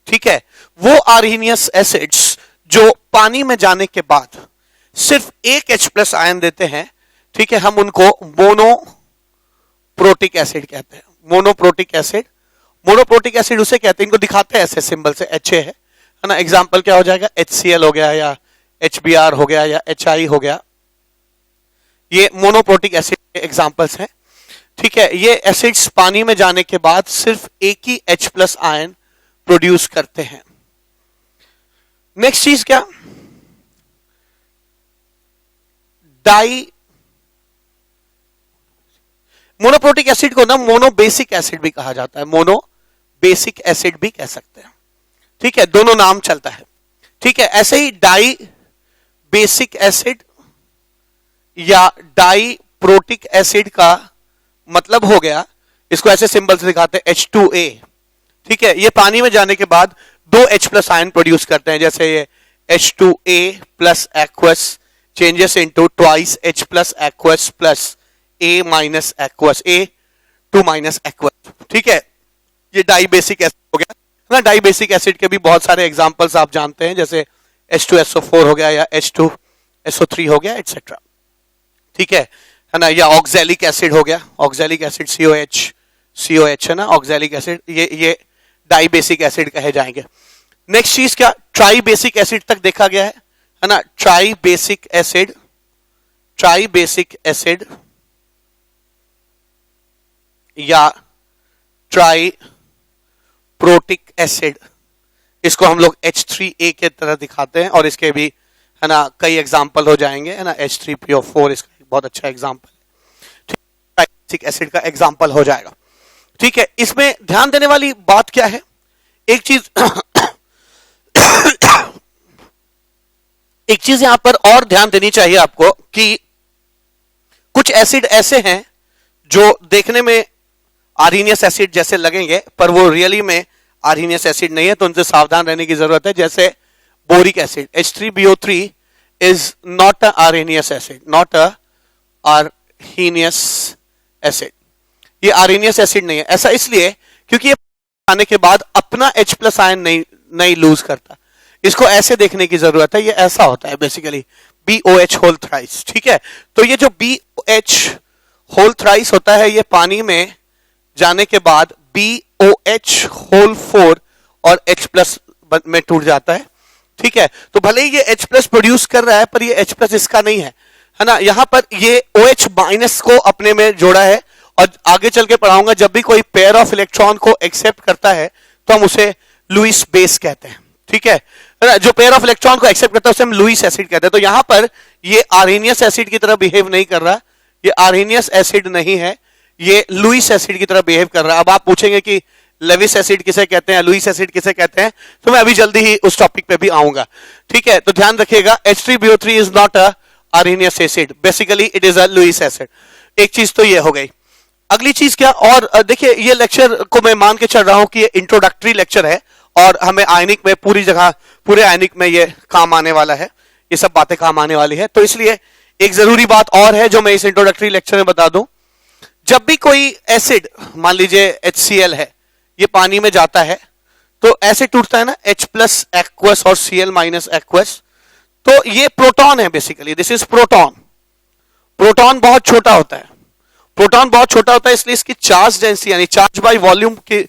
ठीक है, वो अर्हीनियस एसिड्स जो पानी में जाने के बाद सिर्फ एक H+ आयन देते हैं, ठीक है, हम उनको मोनोप्रोटिक एसिड कहते हैं। मोनोप्रोटिक एसिड उसे कहते हैं, इनको दिखाते हैं ऐसे सिंबल से, HA है ना। एग्जांपल क्या हो जाएगा, HCl हो गया, या HBr हो गया, या HI हो गया, ये मोनोप्रोटिक एसिड के एग्जांपल्स हैं। ठीक है, ये एसिड्स पानी में जाने के बाद सिर्फ एक ही H+ आयन प्रोड्यूस करते हैं। नेक्स्ट चीज क्या, मोनोप्रोटिक एसिड को ना मोनोबेसिक एसिड भी कहा जाता है, मोनोबेसिक एसिड भी कह सकते हैं। ठीक है, दोनों नाम चलता है। ठीक है, ऐसे ही डाई बेसिक एसिड या डाई प्रोटिक एसिड का मतलब हो गया, इसको ऐसे सिंबल से दिखाते हैं, H2A। ठीक है, ये पानी में जाने के बाद दो H प्लस आयन प्रोड्यूस करते हैं, जैसे ये H2A plus aqueous changes into twice H plus aqueous plus A minus aqueous, A2 minus aqueous. ठीक है, ये डाई बेसिक एसिड हो गया ना। डाई बेसिक एसिड के भी बहुत सारे एग्जांपल्स आप जानते हैं, जैसे H2SO4 हो गया या H2SO3 हो गया एटसेट्रा। ठीक है ना, या ऑक्सैलिक एसिड हो गया, ऑक्सैलिक एसिड COH है ना, ऑक्सैलिक एसिड, ये डाई बेसिक एसिड कहे जाएंगे। नेक्स्ट चीज क्या, ट्राई बेसिक एसिड तक देखा गया है ना। ट्राई बेसिक एसिड या ट्राई प्रोटिक एसिड, इसको हम लोग H3A के तरह दिखाते हैं, और इसके भी है ना कई एग्जाम्पल हो जाएंगे, है ना। H3PO4 इसका एक बहुत अच्छा एग्जाम्पल है, बेसिक एसिड का एग्जाम्पल हो जाएगा। ठीक है, इसमें ध्यान देने वाली बात क्या है, एक चीज एक चीज यहां पर और ध्यान देनी चाहिए आपको कि कुछ एसिड ऐसे हैं जो देखने में आर्हीनियस एसिड जैसे लगेंगे, पर वो रियली में आर्हीनियस एसिड नहीं है, तो उनसे सावधान रहने की जरूरत है। जैसे boric acid H3BO3 is not a Arrhenius acid, not a Arrhenius acid, ये आर्हीनियस एसिड नहीं है। ऐसा इसलिए क्योंकि ये आने के बाद अपना H प्लस आयन नहीं लूज करता, इसको ऐसे देखने की जरूरत है। ये ऐसा होता है बेसिकली BOH होल थ्राइस। ठीक है, तो ये जो BOH होल थ्राइस होता है, ये पानी में जाने के बाद BOH होल 4 और H प्लस में टूट जाता है। ठीक है, तो भले ही ये H प्लस प्रोड्यूस कर रहा है, पर ये H प्लस इसका नहीं है ना। यहां पर ये OH माइनस को अपने में जोड़ा है, और आगे चल के पढ़ाऊंगा, जब भी कोई पेयर ऑफ इलेक्ट्रॉन को एक्सेप्ट करता है तो हम उसे लुईस बेस कहते हैं। ठीक है, जो पेयर ऑफ इलेक्ट्रॉन को एक्सेप्ट करता है उसे हम लुईस एसिड कहते हैं। तो यहां पर ये आर्हीनियस एसिड की तरह बिहेव नहीं कर रहा, ये आर्हीनियस एसिड नहीं है, ये लुईस एसिड की तरह बिहेव कर रहा है। अब आप पूछेंगे कि लेविस एसिड किसे कहते हैं, लुईस एसिड किसे कहते हैं, तो मैं अभी जल्दी ही उस टॉपिक पे भी आऊंगा। ठीक है, तो ध्यान रखिएगा, H3BO3 is not a Arrhenius acid, basically it is a Lewis acid. एक चीज तो ये हो गई। अगली चीज क्या, और देखिए ये लेक्चर को मैं मान के चल रहा हूं कि ये इंट्रोडक्टरी लेक्चर है, और हमें आयनिक में पूरी जगह, पूरे आयनिक में ये काम आने वाला है, ये सब बातें काम आने वाली है। तो इसलिए एक जरूरी बात और है जो मैं इस इंट्रोडक्टरी लेक्चर में बता दूं, जब भी कोई एसिड, मान लीजिए HCl है, ये पानी में जाता है तो ऐसे टूटता है ना, H प्लस एक्वस और Cl माइनस एक्वस, तो ये प्रोटॉन है basically, this is proton. Proton बहुत छोटा होता है, प्रोटॉन बहुत छोटा होता है, इसलिए इसकी चार्ज डेंसिटी यानी चार्ज बाय वॉल्यूम की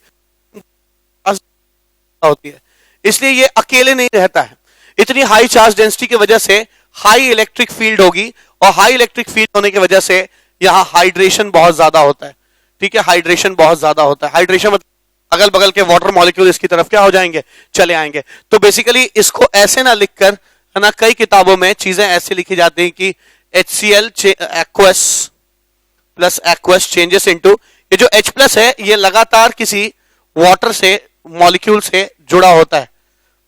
होती है, इसलिए ये अकेले नहीं रहता है। इतनी हाई चार्ज डेंसिटी की वजह से हाई इलेक्ट्रिक फील्ड होगी, और हाई इलेक्ट्रिक फील्ड होने की वजह से यहां हाइड्रेशन बहुत ज्यादा होता है। ठीक है, हाइड्रेशन बहुत ज्यादा होता है। हाइड्रेशन मतलब अगल बगल के वाटर मॉलिक्यूल इसकी तरफ क्या हो जाएंगे, चले आएंगे। तो बेसिकली इसको ऐसे ना लिखकर, है ना, कई किताबों में चीजें ऐसे लिखी जाती हैं कि HCl aqueous plus aqueous changes into, ये जो H प्लस है ये लगातार किसी वाटर से मॉलिक्यूल से जुड़ा होता है,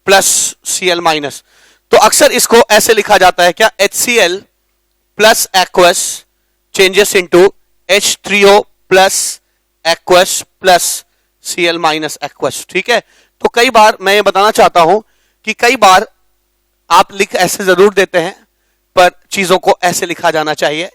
प्लस Cl माइनस। तो अक्सर इसको ऐसे लिखा जाता है क्या, HCl plus aqueous changes into H3O plus aqueous plus Cl minus aqueous. ठीक है, तो कई बार मैं ये बताना चाहता हूं कि कई बार आप लिख ऐसे जरूर देते हैं, पर चीजों को ऐसे लिखा जाना चाहिए,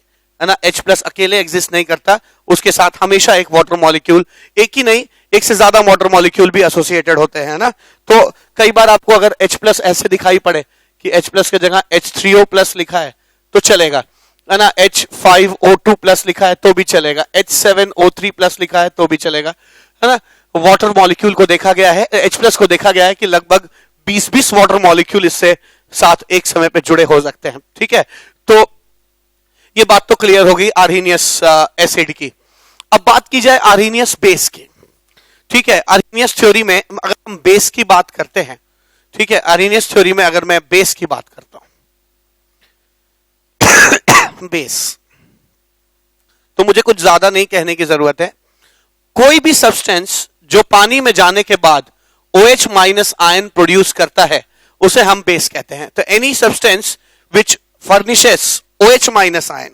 है ना। H प्लस अकेले एग्जिस्ट नहीं करता, उसके साथ हमेशा एक वाटर मॉलिक्यूल, एक ही नहीं एक से ज्यादा वाटर मॉलिक्यूल भी एसोसिएटेड होते हैं ना। तो कई बार आपको अगर H प्लस ऐसे दिखाई पड़े कि H प्लस की जगह H3O प्लस लिखा है तो चलेगा, है ना, H5O2 प्लस लिखा है तो भी चलेगा, H7O3 प्लस लिखा है तो भी चलेगा, है ना। वाटर मॉलिक्यूल को देखा गया है, H प्लस को देखा गया है कि लगभग 20-20 वाटर मॉलिक्यूल इससे साथ एक समय पे जुड़े हो सकते हैं। ठीक है, तो ये बात तो क्लियर हो गई आर्हीनियस एसिड की। अब बात की जाए आर्हीनियस बेस की। ठीक है, आर्हीनियस थ्योरी में अगर हम बेस की बात करते हैं, ठीक है, आर्हीनियस थ्योरी में अगर मैं बेस की बात करता हूं बेस, तो मुझे कुछ ज्यादा नहीं कहने की जरूरत है। कोई भी सब्सटेंस जो पानी में जाने के बाद OH माइनस आयन प्रोड्यूस करता है उसे हम बेस कहते हैं। तो any substance which furnishes OH minus ion,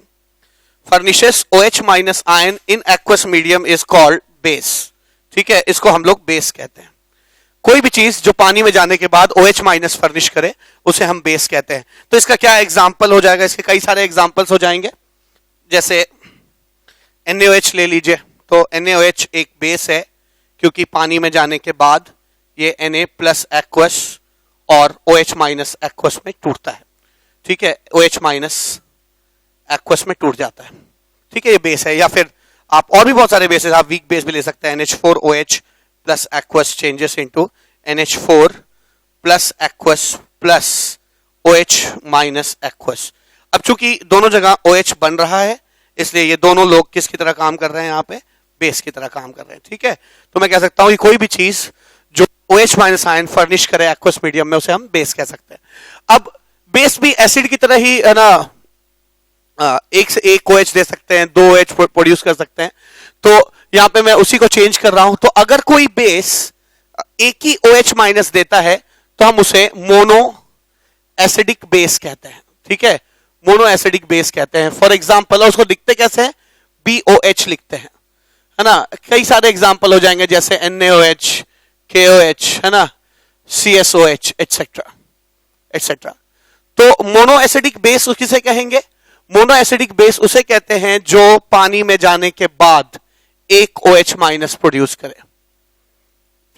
furnishes OH minus ion in aqueous medium is called base. ठीक है, इसको हम लोग बेस कहते हैं। कोई भी चीज जो पानी में जाने के बाद OH माइनस फर्निश करे उसे हम बेस कहते हैं। तो इसका क्या एग्जाम्पल हो जाएगा, इसके कई सारे एग्जाम्पल्स हो जाएंगे। जैसे NaOH ले लीजिए, तो NaOH एक बेस है क्योंकि पानी में जाने के बाद ये Na प्लस एक्वस और OH माइनस एक्वस में टूटता है। ठीक है, OH माइनस एक्वस में टूट जाता है। ठीक है, ये बेस है। या फिर आप और भी बहुत सारे बेसेस, आप वीक बेस भी ले सकते हैं। NH4OH plus aqueous changes into NH4 plus aqueous plus OH minus aqueous. अब चूंकि दोनों जगह OH बन रहा है, इसलिए ये दोनों लोग किसकी तरह काम कर रहे हैं, यहाँ पे बेस की तरह काम कर रहे हैं। ठीक है, तो मैं कह सकता हूं कि कोई भी चीज जो OH माइनस आयन फर्निश करे एक्वस मीडियम में, उसे हम बेस कह सकते हैं। अब बेस भी एसिड की तरह ही है ना, एक से एक OH दे सकते हैं, 2 OH प्रोड्यूस कर सकते हैं। तो यहां पे मैं उसी को चेंज कर रहा हूं। तो अगर कोई बेस एक ही OH माइनस देता है तो हम उसे मोनो एसिडिक बेस कहते हैं। ठीक है, मोनो एसिडिक बेस कहते हैं। फॉर एग्जाम्पल, उसको लिखते कैसे हैं, BOH लिखते हैं, है ना। कई सारे एग्जाम्पल हो जाएंगे जैसे NaOH, KOH, है ना, CSOH एटसेट्रा एटसेट्रा। तो मोनो एसिडिक बेस किसे कहेंगे, मोनो एसिडिक बेस उसे कहते हैं जो पानी में जाने के बाद एक OH माइनस प्रोड्यूस करे।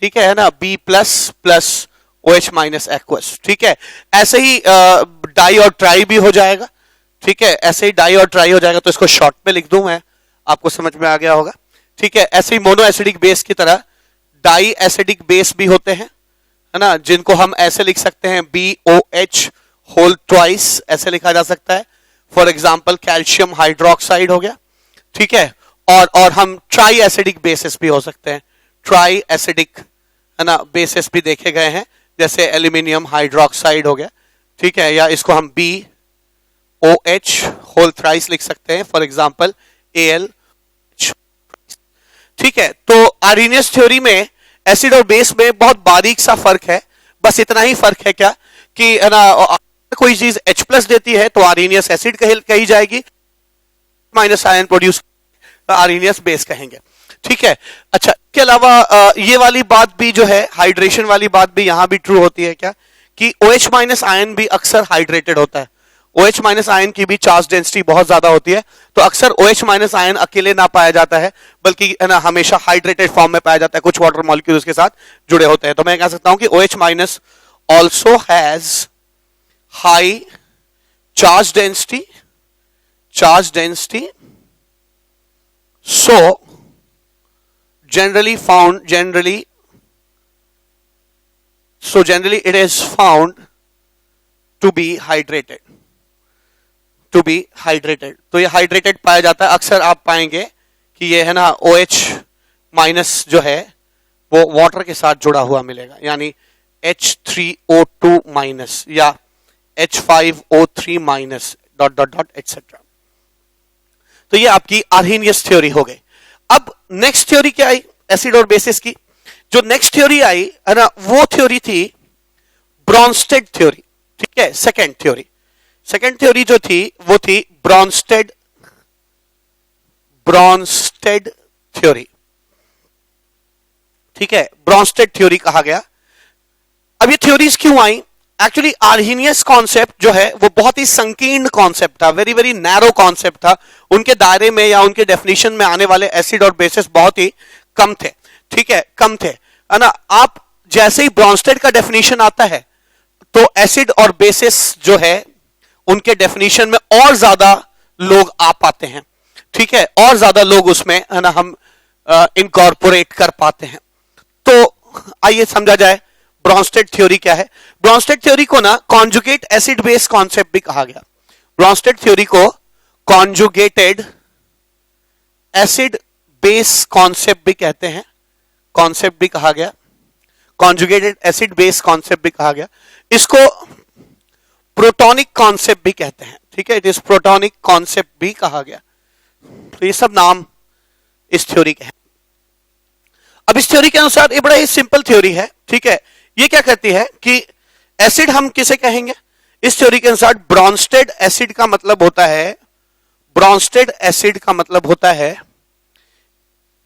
ठीक है ना, B plus plus OH minus aqueous. ठीक है, ऐसे ही डाई और ट्राई भी हो जाएगा। ठीक है, ऐसे ही डाई और ट्राई हो जाएगा, तो इसको शॉर्ट में लिख दूं मैं, आपको समझ में आ गया होगा। ठीक है, ऐसे ही मोनो एसिडिक बेस की तरह डाई एसिडिक बेस भी होते हैं, है ना, जिनको हम ऐसे लिख सकते हैं BOH होल ट्वाइस, ऐसे लिखा जा सकता है। फॉर एग्जाम्पल कैल्शियम हाइड्रोक्साइड हो गया। ठीक है, और हम ट्राई एसिडिक बेसिस भी हो सकते हैं, ट्राई एसिडिक, है ना, बेसिस भी देखे गए हैं, जैसे एल्यूमिनियम हाइड्रोक्साइड हो गया। ठीक है, या इसको हम BOH होल थ्राइस लिख सकते हैं, फॉर एग्जाम्पल AL। ठीक है, तो आर्हेनियस थ्योरी में एसिड और बेस में बहुत बारीक सा फर्क है। बस इतना ही फर्क है क्या कि, है ना, कोई चीज H प्लस देती है तो आर्हेनियस एसिड कही जाएगी, minus ion produce Arrhenius base कहेंगे। ठीक है, अच्छा, इसके अलावा ये वाली बात भी जो है, हाइड्रेशन वाली बात भी यहां भी ट्रू होती है क्या, कि OH माइनस आयन भी अक्सर हाइड्रेटेड होता है। OH माइनस आयन की भी चार्ज डेंसिटी बहुत ज्यादा होती है, तो अक्सर OH माइनस आयन अकेले ना पाया जाता है, बल्कि है ना हमेशा हाइड्रेटेड फॉर्म में पाया जाता है, कुछ वाटर मॉलिक्यूल्स के साथ जुड़े होते हैं। तो मैं कह सकता हूं कि OH minus also has high charge density, so generally it is found to be hydrated, तो ये हाइड्रेटेड पाया जाता है। अक्सर आप पाएंगे कि ये है ना OH माइनस जो है वो वाटर के साथ जुड़ा हुआ मिलेगा, यानी H3O2 माइनस या H5O3 minus dot dot dot etcetera. तो ये आपकी आर्हेनियस थ्योरी हो गई। अब नेक्स्ट थ्योरी क्या आई एसिड और बेसिस की, जो नेक्स्ट थ्योरी आई है ना, वो थ्योरी थी ब्रॉन्स्टेड थ्योरी। ठीक है, सेकंड थ्योरी जो थी वो थी ब्रॉन्स्टेड थ्योरी। ठीक है, ब्रॉन्स्टेड थ्योरी कहा गया। अब ये थ्योरीज क्यों आई, एक्चुअली आर्हेनियस कॉन्सेप्ट जो है वो बहुत ही संकीर्ण कॉन्सेप्ट था, वेरी वेरी नैरो कॉन्सेप्ट था। उनके दायरे में या उनके डेफिनेशन में आने वाले एसिड और बेसिस बहुत ही कम थे। ठीक है, कम थे, है ना। आप जैसे ही ब्रॉन्स्टेड का डेफिनेशन आता है तो एसिड और बेसिस जो है उनके डेफिनेशन में और ज्यादा लोग आ पाते हैं। ठीक है, और ज्यादा लोग उसमें, है ना, हम इनकॉर्पोरेट कर पाते हैं। तो आइए समझा जाए ब्रॉन्स्टेड थ्योरी क्या है। ब्रॉन्स्टेड थ्योरी को ना कॉन्जुगेट एसिड बेस कॉन्सेप्ट भी कहा गया। ब्रॉन्स्टेड थ्योरी को कॉन्जुगेटेड एसिड बेस कॉन्सेप्ट भी कहते हैं, कॉन्सेप्ट भी कहा गया, कॉन्जुगेटेड एसिड बेस कॉन्सेप्ट भी कहा गया। इसको प्रोटोनिक कॉन्सेप्ट भी कहते हैं। ठीक है, इट इज प्रोटोनिक कॉन्सेप्ट भी कहा गया। तो ये सब नाम इस थ्योरी के हैं। अब इस थ्योरी के अनुसार ये बड़ा ही सिंपल थ्योरी है। ठीक है, ये क्या कहती है कि एसिड हम किसे कहेंगे, इस थ्योरी के अनुसार ब्रॉन्स्टेड एसिड का मतलब होता है, ब्रॉन्स्टेड एसिड का मतलब होता है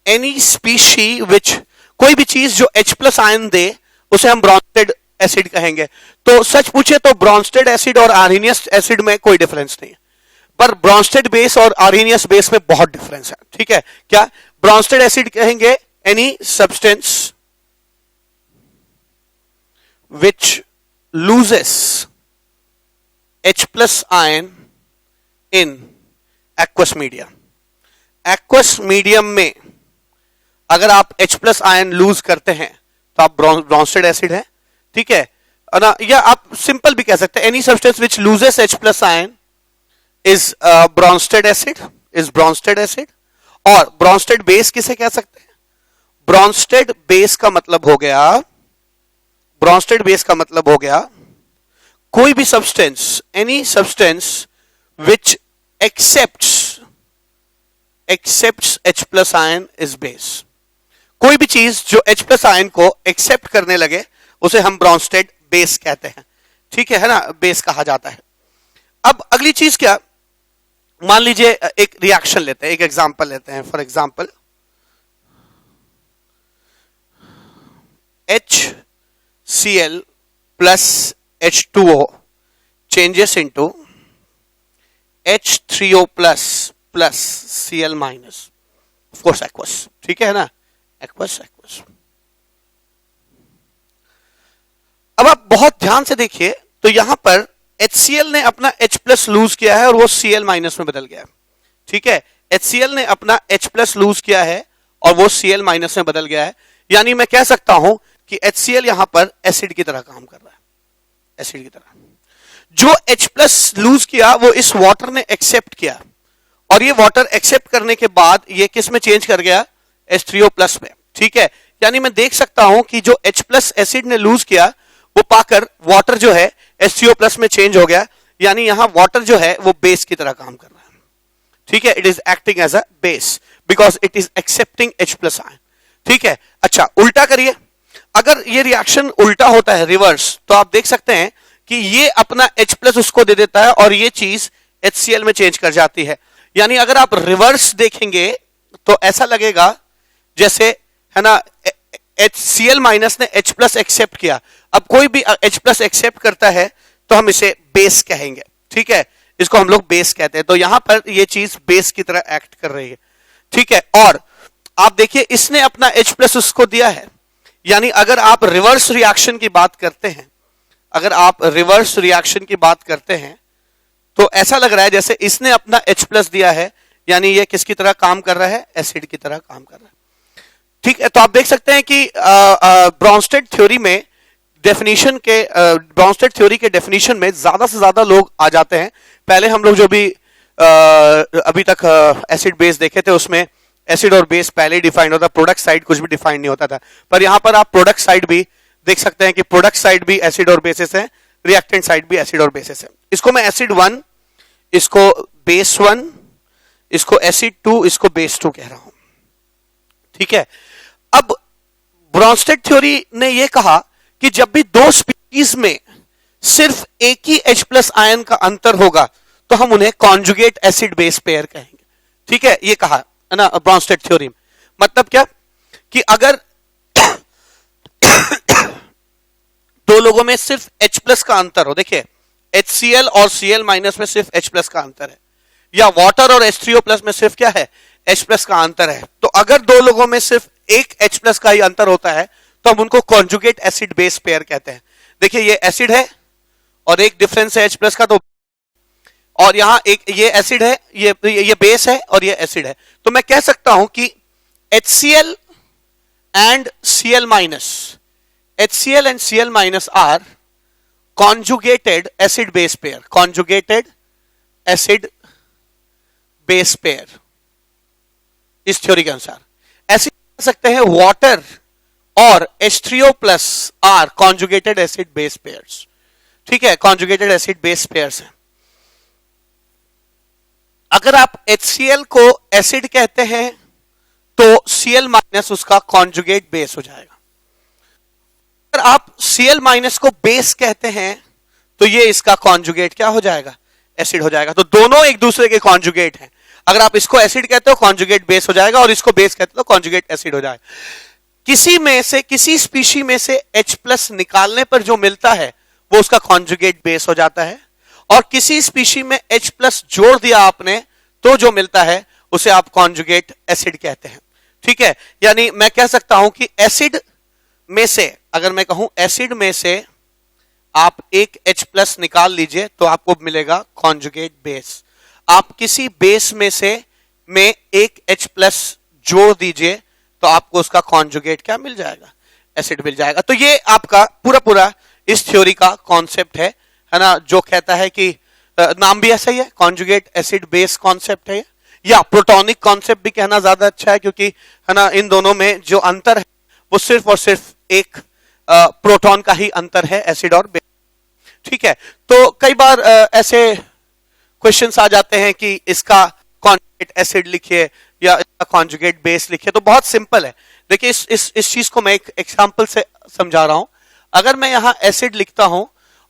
एनी स्पीशी विच, कोई भी चीज जो H प्लस आयन दे उसे हम ब्रॉन्स्टेड एसिड कहेंगे। तो सच पूछे तो ब्रॉन्स्टेड एसिड और आर्हेनियस एसिड में कोई डिफरेंस नहीं है, पर ब्रॉन्स्टेड बेस और आर्हेनियस बेस में बहुत डिफरेंस है। ठीक है, क्या ब्रॉन्स्टेड एसिड कहेंगे any substance which loses H plus ion in aqueous medium। Aqueous medium में अगर आप H प्लस आयन लूज करते हैं तो आप ब्रॉन्स्टेड एसिड है। ठीक है ना, या आप सिंपल भी कह सकते हैं any substance which loses H plus ion is Brønsted acid, is Brønsted acid. और ब्रॉन्स्टेड बेस किसे कह सकते हैं? ब्रॉन्स्टेड बेस का मतलब हो गया, ब्रॉन्स्टेड बेस का मतलब हो गया कोई भी substance, any substance which accepts H plus ion is base. कोई भी चीज जो H प्लस आयन को एक्सेप्ट करने लगे उसे हम ब्रॉन्स्टेड बेस कहते हैं। ठीक है ना, बेस कहा जाता है। अब अगली चीज क्या, मान लीजिए एक रिएक्शन लेते हैं, एक एग्जांपल लेते हैं। For example HCl plus H2O changes into H3O plus Cl minus, of course aqueous। ठीक है ना, aqueous। अब आप बहुत ध्यान से देखिए तो यहां पर HCl ने अपना H प्लस लूज किया है और वो Cl माइनस में बदल गया है। ठीक है, HCl ने अपना H प्लस लूज किया है और वो Cl माइनस में बदल गया है। यानी मैं कह सकता हूं कि HCl यहां पर एसिड की तरह काम कर रहा है, एसिड की तरह। जो H प्लस लूज किया वो इस वाटर ने एक्सेप्ट किया और ये वाटर एक्सेप्ट करने के बाद ये किस में चेंज कर गया? H3O प्लस में। ठीक है, यानी मैं देख सकता हूं कि जो H प्लस एसिड ने लूज किया वो पाकर वाटर जो है H3O प्लस में चेंज हो गया। यानी यहां वाटर जो है वो बेस की तरह काम कर रहा है। ठीक है, it is acting as a base because it is accepting H plus ion. ठीक है, अच्छा उल्टा करिए, अगर ये रिएक्शन उल्टा होता है, रिवर्स, तो आप देख सकते हैं कि ये अपना H प्लस उसको दे देता है और ये चीज HCl में चेंज कर जाती है। यानी अगर आप रिवर्स देखेंगे तो ऐसा लगेगा जैसे, है ना, HCl माइनस ने H प्लस एक्सेप्ट किया। अब कोई भी H प्लस एक्सेप्ट करता है तो हम इसे बेस कहेंगे। ठीक है, इसको हम लोग बेस कहते हैं। तो यहां पर ये चीज बेस की तरह एक्ट कर रही है। ठीक है, और आप देखिए इसने अपना H प्लस उसको दिया है। यानी अगर आप रिवर्स रिएक्शन की बात करते हैं, अगर आप रिवर्स रिएक्शन की बात करते हैं तो ऐसा लग रहा है जैसे इसने अपना H प्लस दिया है, यानी ये किसकी तरह काम कर रहा है? एसिड की तरह काम कर रहा है। ठीक है, तो आप देख सकते हैं कि ब्रॉन्स्टेड थ्योरी में डेफिनेशन के, ब्रॉन्स्टेड थ्योरी के डेफिनेशन में ज्यादा से ज्यादा लोग आ जाते हैं। पहले हम लोग जो भी अभी तक एसिड बेस देखे थे उसमें एसिड और बेस पहले डिफाइंड होता, प्रोडक्ट साइड कुछ भी डिफाइंड नहीं होता था। पर यहां पर आप प्रोडक्ट साइड भी देख सकते हैं कि प्रोडक्ट साइड भी एसिड और बेसिस है, रिएक्टेंट साइड भी एसिड और बेसिस है। इसको मैं एसिड 1, इसको बेस 1, इसको एसिड 2, इसको बेस 2 कह रहा हूं। ठीक है, अब ब्रॉन्स्टेड थ्योरी ने यह कहा कि जब भी दो स्पीशीज में सिर्फ एक ही H प्लस आयन का अंतर होगा तो हम उन्हें कॉन्जुगेट एसिड बेस पेयर कहेंगे। ठीक है, ये कहा है ना ब्रॉन्स्टेड थ्योरी में। मतलब क्या कि अगर दो लोगों में सिर्फ H प्लस का अंतर हो, देखिए HCl और Cl माइनस में सिर्फ H प्लस का अंतर है, या वाटर और H3O प्लस में सिर्फ क्या है? H प्लस का अंतर है। तो अगर दो लोगों में सिर्फ एक H प्लस का ही अंतर होता है तो हम उनको कॉन्जुगेट एसिड बेस पेयर कहते हैं। देखिए ये एसिड है और एक डिफरेंस है H प्लस का, तो और यहां एक ये एसिड है, ये बेस है और ये एसिड है। तो मैं कह सकता हूं कि HCl and Cl minus, HCl and Cl minus are conjugated acid base pair, conjugated acid base pair इस थ्योरी के अनुसार। ऐसे कह सकते हैं वाटर और H3O plus are conjugated acid base pairs। ठीक है, conjugated acid base pairs है। अगर आप HCl को एसिड कहते हैं तो Cl माइनस उसका कॉन्जुगेट बेस हो जाएगा। अगर आप Cl माइनस को बेस कहते हैं तो ये इसका कॉन्जुगेट क्या हो जाएगा? एसिड हो जाएगा। तो दोनों एक दूसरे के कॉन्जुगेट हैं। अगर आप इसको एसिड कहते हो कॉन्जुगेट बेस हो जाएगा और इसको बेस कहते हो कॉन्जुगेट एसिड हो जाएगा। किसी में से, किसी स्पीशी में से H प्लस निकालने पर जो मिलता है वो उसका कॉन्जुगेट बेस हो जाता है, और किसी स्पीशी में H प्लस जोड़ दिया आपने तो जो मिलता है उसे आप कॉन्जुगेट एसिड कहते हैं। ठीक है, यानी मैं कह सकता हूं कि एसिड में से, अगर मैं कहूं एसिड में से आप एक H प्लस निकाल लीजिए तो आपको मिलेगा कॉन्जुगेट बेस। आप किसी बेस में से एक H प्लस जोड़ दीजिए तो आपको उसका कॉन्जुगेट क्या मिल जाएगा, एसिड मिल जाएगा। तो ये आपका पूरा पूरा इस थ्योरी का कॉन्सेप्ट है ना, जो कहता है कि नाम भी ऐसा ही है, कॉन्जुगेट एसिड बेस कॉन्सेप्ट है, या प्रोटॉनिक कॉन्सेप्ट भी कहना ज्यादा अच्छा है, क्योंकि है ना इन दोनों में जो अंतर है वो सिर्फ और सिर्फ एक प्रोटॉन का ही अंतर है, एसिड और बेस। ठीक है, तो कई बार ऐसे क्वेश्चंस आ जाते हैं कि इसका कॉन्जुगेट एसिड लिखिए या इसका कॉन्जुगेट बेस लिखिए। तो बहुत सिंपल है, देखिए इस चीज को मैं एक एग्जांपल से समझा रहा हूं। अगर मैं यहां एसिड लिखता हूं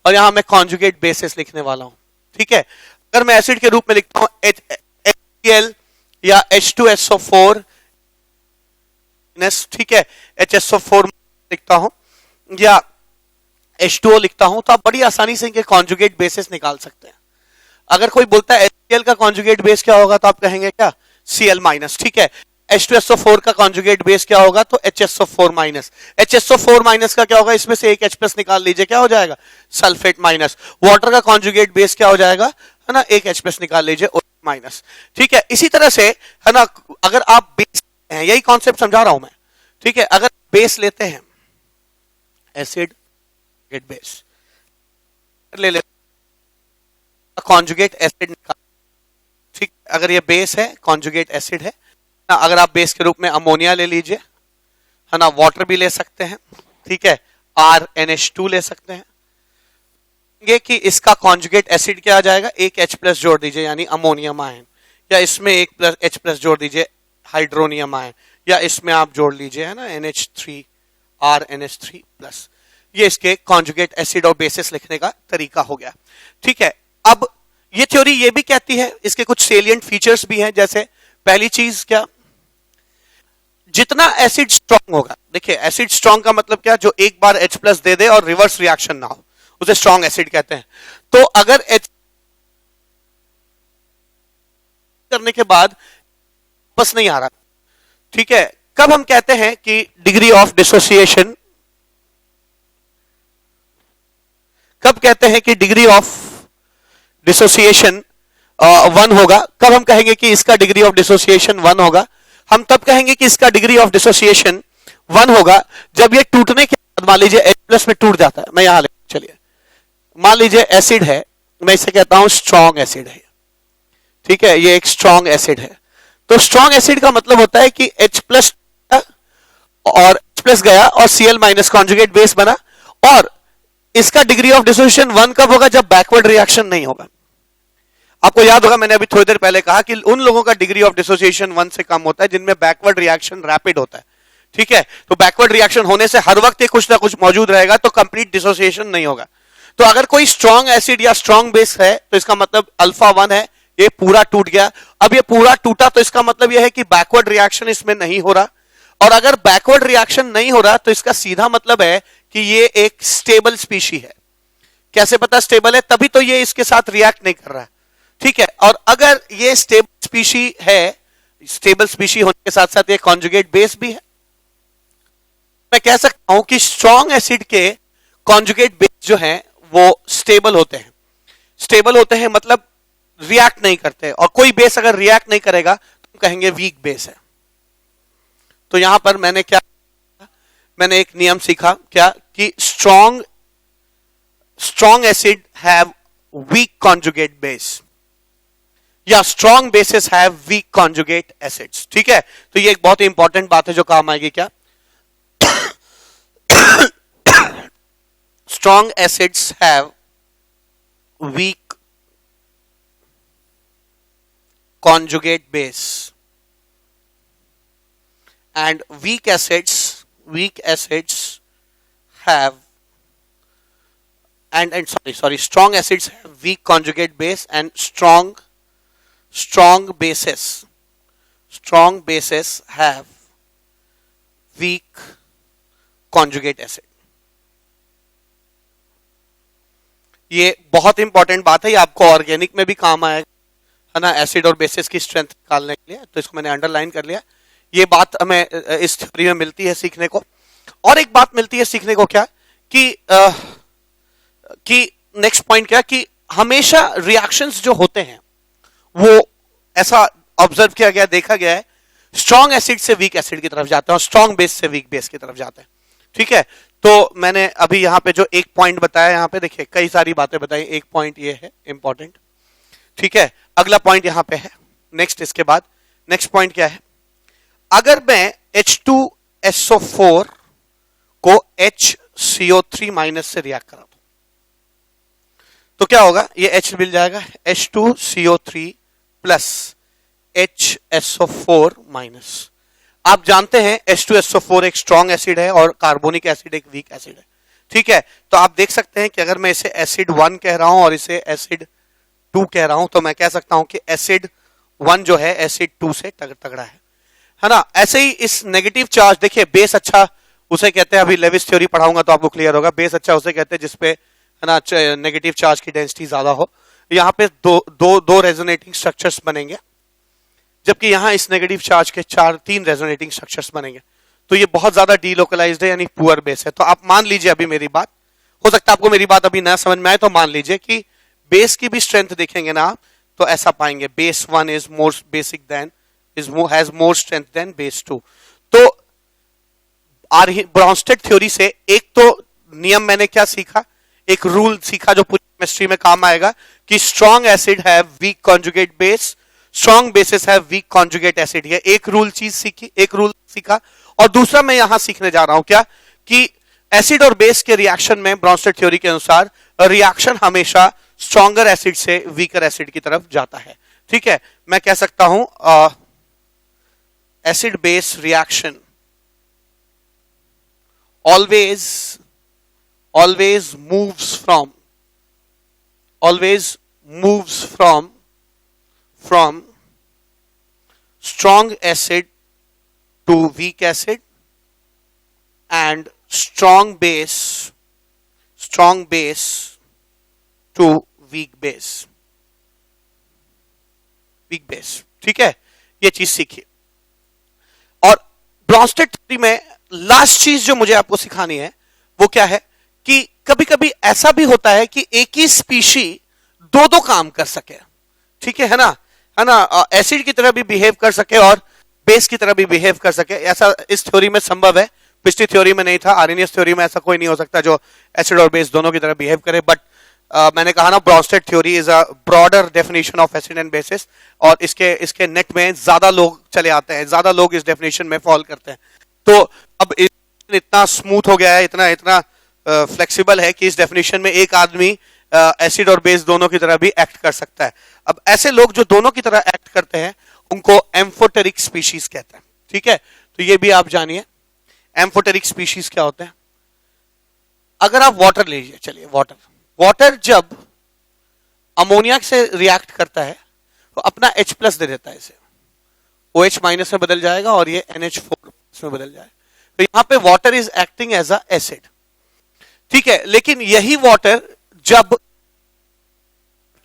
और यहां मैं कॉन्जुगेट बेसिस लिखने वाला हूं, ठीक है, अगर मैं एसिड के रूप में लिखता हूं HCl या H2SO4, ठीक है, HSO4 लिखता हूं या H2O लिखता हूं, तो आप बड़ी आसानी से इनके कॉन्जुगेट बेसिस निकाल सकते हैं। अगर कोई बोलता है HCl का कॉन्जुगेट बेस क्या होगा, तो आप कहेंगे क्या, Cl-, ठीक है। H2SO4 का कॉन्जुगेट बेस क्या होगा, तो HSO4-। HSO4- का क्या होगा, इसमें से एक H प्लस निकाल लीजिए, क्या हो जाएगा, सल्फेट माइनस। वाटर का कॉन्जुगेट बेस क्या हो जाएगा, है ना, एक H प्लस निकाल लीजिए, माइनस। ठीक है, इसी तरह से है ना, अगर आप बेस हैं, यही कॉन्सेप्ट समझा रहा हूं मैं। ठीक है, अगर बेस लेते हैं, एसिड गेट बेस ले लेते, कॉन्जुगेट एसिड निकाल, ठीक, अगर ये बेस है, कॉन्जुगेट एसिड है ना, अगर आप बेस के रूप में अमोनिया ले लीजिए, है ना, वाटर भी ले सकते हैं, ठीक है, RNH2 ले सकते हैं, कि इसका कॉन्जुगेट एसिड क्या आ जाएगा, एक H प्लस जोड़ दीजिए यानी अमोनियम आयन, या इसमें एक प्लस H प्लस जोड़ दीजिए हाइड्रोनियम आयन, या इसमें आप जोड़ लीजिए, है ना, NH3 RNH3 प्लस। ये इसके कॉन्जुगेट एसिड और बेसिस लिखने का तरीका हो गया। ठीक है, अब ये थ्योरी ये भी कहती है, इसके कुछ सेलिएंट फीचर्स भी हैं, जैसे पहली चीज क्या, जितना एसिड स्ट्रांग होगा, देखिए एसिड स्ट्रांग का मतलब क्या, जो एक बार H प्लस दे दे और रिवर्स रिएक्शन ना हो, उसे स्ट्रांग एसिड कहते हैं। तो अगर H करने के बाद वापस नहीं आ रहा, ठीक है, कब हम कहते हैं कि डिग्री ऑफ डिसोसिएशन, कब कहते हैं कि डिग्री ऑफ डिसोसिएशन 1 होगा, कब हम कहेंगे कि इसका डिग्री ऑफ डिसोसिएशन 1 होगा, हम तब कहेंगे कि इसका डिग्री ऑफ डिसोसिएशन 1 होगा जब ये टूटने के बाद, मान लीजिए H प्लस में टूट जाता है, मैं यहां चलिए, मान लीजिए एसिड है, मैं इसे कहता हूं स्ट्रॉन्ग एसिड है, ठीक है, ये एक स्ट्रॉन्ग एसिड है। तो स्ट्रॉन्ग एसिड का मतलब होता है कि H प्लस और H प्लस गया और Cl- कॉन्जुगेट बेस बना, और इसका डिग्री ऑफ डिसोसिएशन 1 कब होगा, जब बैकवर्ड रिएक्शन नहीं होगा। आपको याद होगा मैंने अभी थोड़ी देर पहले कहा कि उन लोगों का डिग्री ऑफ डिसोसिएशन 1 से कम होता है जिनमें बैकवर्ड रिएक्शन रैपिड होता है। ठीक है, तो बैकवर्ड रिएक्शन होने से हर वक्त ये कुछ ना कुछ मौजूद रहेगा, तो कंप्लीट डिसोसिएशन नहीं होगा। तो अगर कोई स्ट्रॉन्ग एसिड या स्ट्रॉन्ग बेस है तो इसका मतलब अल्फा 1 है, ये पूरा टूट गया। अब ये पूरा टूटा तो इसका मतलब यह है कि बैकवर्ड रिएक्शन इसमें नहीं हो रहा, और अगर बैकवर्ड रिएक्शन नहीं हो रहा तो इसका सीधा मतलब है कि ये एक स्टेबल स्पीशी है। कैसे पता स्टेबल है, तभी तो ये इसके साथ रिएक्ट नहीं कर रहा है। ठीक है, और अगर ये स्टेबल स्पीशी है, स्टेबल स्पीशी होने के साथ साथ ये कॉन्जुगेट बेस भी है, मैं कह सकता हूं कि स्ट्रॉन्ग एसिड के कॉन्जुगेट बेस जो हैं वो स्टेबल होते हैं। स्टेबल होते हैं मतलब रिएक्ट नहीं करते, और कोई बेस अगर रिएक्ट नहीं करेगा तो कहेंगे वीक बेस है। तो यहां पर मैंने एक नियम सीखा, क्या, कि strong acid have weak conjugate base, या strong bases have weak conjugate acids. ठीक है, तो ये एक बहुत ही इंपॉर्टेंट बात है जो काम आएगी। क्या, strong acids have weak conjugate base, and weak acids have and strong acids have weak conjugate base, and strong bases have weak conjugate acid. ये बहुत इंपॉर्टेंट बात है, ये आपको ऑर्गेनिक में भी काम आएगा, है ना, एसिड और बेसिस की स्ट्रेंथ निकालने के लिए। तो इसको मैंने अंडरलाइन कर लिया। ये बात हमें इस थ्योरी में मिलती है सीखने को। और एक बात मिलती है सीखने को, क्या कि नेक्स्ट पॉइंट क्या कि हमेशा रिएक्शंस जो होते हैं वो ऐसा ऑब्जर्व किया गया, देखा गया है, स्ट्रॉन्ग एसिड से वीक एसिड की तरफ जाते हैं और स्ट्रॉन्ग बेस से वीक बेस की तरफ जाते हैं। ठीक है, तो मैंने अभी यहां पे जो एक पॉइंट बताया, यहां पे देखिए कई सारी बातें बताई, एक पॉइंट ये है इंपॉर्टेंट। ठीक है, अगला पॉइंट यहां पे है नेक्स्ट। इसके बाद नेक्स्ट पॉइंट क्या है, अगर मैं H2SO4 को HCO3 माइनस से रिएक्ट करा तो क्या होगा, ये H मिल जाएगा, H2CO3 प्लस HSO4 माइनस। आप जानते हैं H2SO4 एक स्ट्रॉन्ग एसिड है और कार्बोनिक एसिड एक वीक एसिड है। ठीक है, तो आप देख सकते हैं कि अगर मैं इसे एसिड 1 कह रहा हूं और इसे एसिड 2 कह रहा हूं, तो मैं कह सकता हूं कि एसिड 1 जो है एसिड 2 से तगड़ा है ना। ऐसे ही इस नेगेटिव चार्ज, देखिए बेस अच्छा उसे कहते हैं, अभी लेविस थ्योरी पढ़ाऊंगा तो आपको क्लियर होगा, बेस अच्छा उसे कहते हैं जिसपे, है ना, नेगेटिव चार्ज की डेंसिटी ज्यादा हो। यहां पे दो रेजोनेटिंग स्ट्रक्चर्स बनेंगे, जबकि यहां इस नेगेटिव चार्ज के 3 रेजोनेटिंग स्ट्रक्चर्स बनेंगे। तो ये बहुत ज्यादा डीलोकलाइज्ड है, यानी पुअर बेस है। तो आप मान लीजिए, अभी मेरी बात, हो सकता है आपको मेरी बात अभी ना समझ में आए, तो मान लीजिए कि बेस की भी स्ट्रेंथ देखेंगे ना तो ऐसा पाएंगे, base 1 is more basic than has more strength than base 2। तो ब्रॉन्स्टेड थ्योरी से एक तो नियम मैंने क्या सीखा, एक रूल सीखा जो पूरी केमिस्ट्री में काम आएगा, कि strong acid have weak conjugate base, strong bases have weak conjugate acid. ये एक रूल चीज सीखी, एक रूल सीखा। और दूसरा मैं यहां सीखने जा रहा हूं क्या, कि एसिड और बेस के रिएक्शन में ब्रॉन्स्टेड थ्योरी के अनुसार रिएक्शन हमेशा स्ट्रॉन्गर एसिड से वीकर एसिड की तरफ जाता है। ठीक है, मैं कह सकता हूं acid base reaction always moves from strong acid to weak acid and strong base to weak base। ठीक है, ये चीज सीखिए। और ब्रॉन्स्टेड थ्योरी में लास्ट चीज जो मुझे आपको सिखानी है वो क्या है, कि कभी कभी ऐसा भी होता है कि एक ही स्पीशी दो काम कर सके। ठीक है ना, एसिड की तरह भी बिहेव कर सके और बेस की तरह भी बिहेव कर सके। ऐसा इस थ्योरी में संभव है, पिछली थ्योरी में नहीं था। आर्रेनियस थ्योरी में ऐसा कोई नहीं हो सकता जो एसिड और बेस दोनों की तरह बिहेव करे। बट मैंने कहा ना, Brønsted theory is a broader definition of acid and bases, और इसके नेट में ज्यादा लोग चले आते हैं, ज्यादा लोग इस डेफिनेशन में फॉल करते हैं। तो अब इतना स्मूथ हो गया है, इतना फ्लेक्सिबल है कि इस डेफिनेशन में एक आदमी एसिड और बेस दोनों की तरह भी एक्ट कर सकता है। अब ऐसे लोग जो दोनों की तरह एक्ट करते हैं उनको एम्फोटेरिक स्पीशीज कहते हैं। ठीक है, तो ये भी आप जानिए एम्फोटेरिक स्पीशीज क्या होते हैं। अगर आप वाटर लीजिए, चलिए वाटर जब अमोनिया से रिएक्ट करता है तो अपना H+ दे देता है, इसे OH- में बदल जाएगा और ये NH4 में बदल जाएगा। तो यहां पे water is acting as a acid. ठीक है, लेकिन यही वाटर जब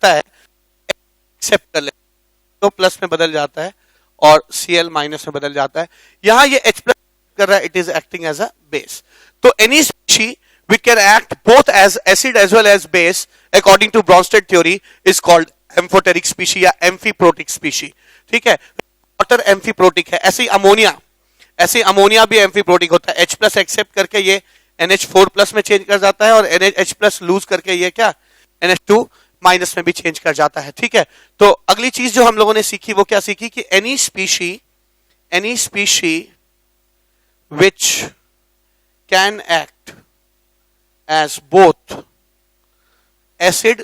एक्सेप्ट कर लेता है तो प्लस में बदल जाता है और Cl- में बदल जाता है। यहां ये H+ कर रहा है, it is acting as a base. तो any species which can act both as acid as well as base according to Bronsted theory is called amphoteric species या amphiprotic species। ठीक है, वाटर एम्फीप्रोटिक है। ऐसे ammonia भी amphiprotic होता है। H+ accept करके ये NH4+ में चेंज कर जाता है और NH+ लूज करके ये क्या NH2- में भी चेंज कर जाता है। ठीक है, तो अगली चीज जो हम लोगों ने सीखी वो क्या सीखी, कि any species which can act as both acid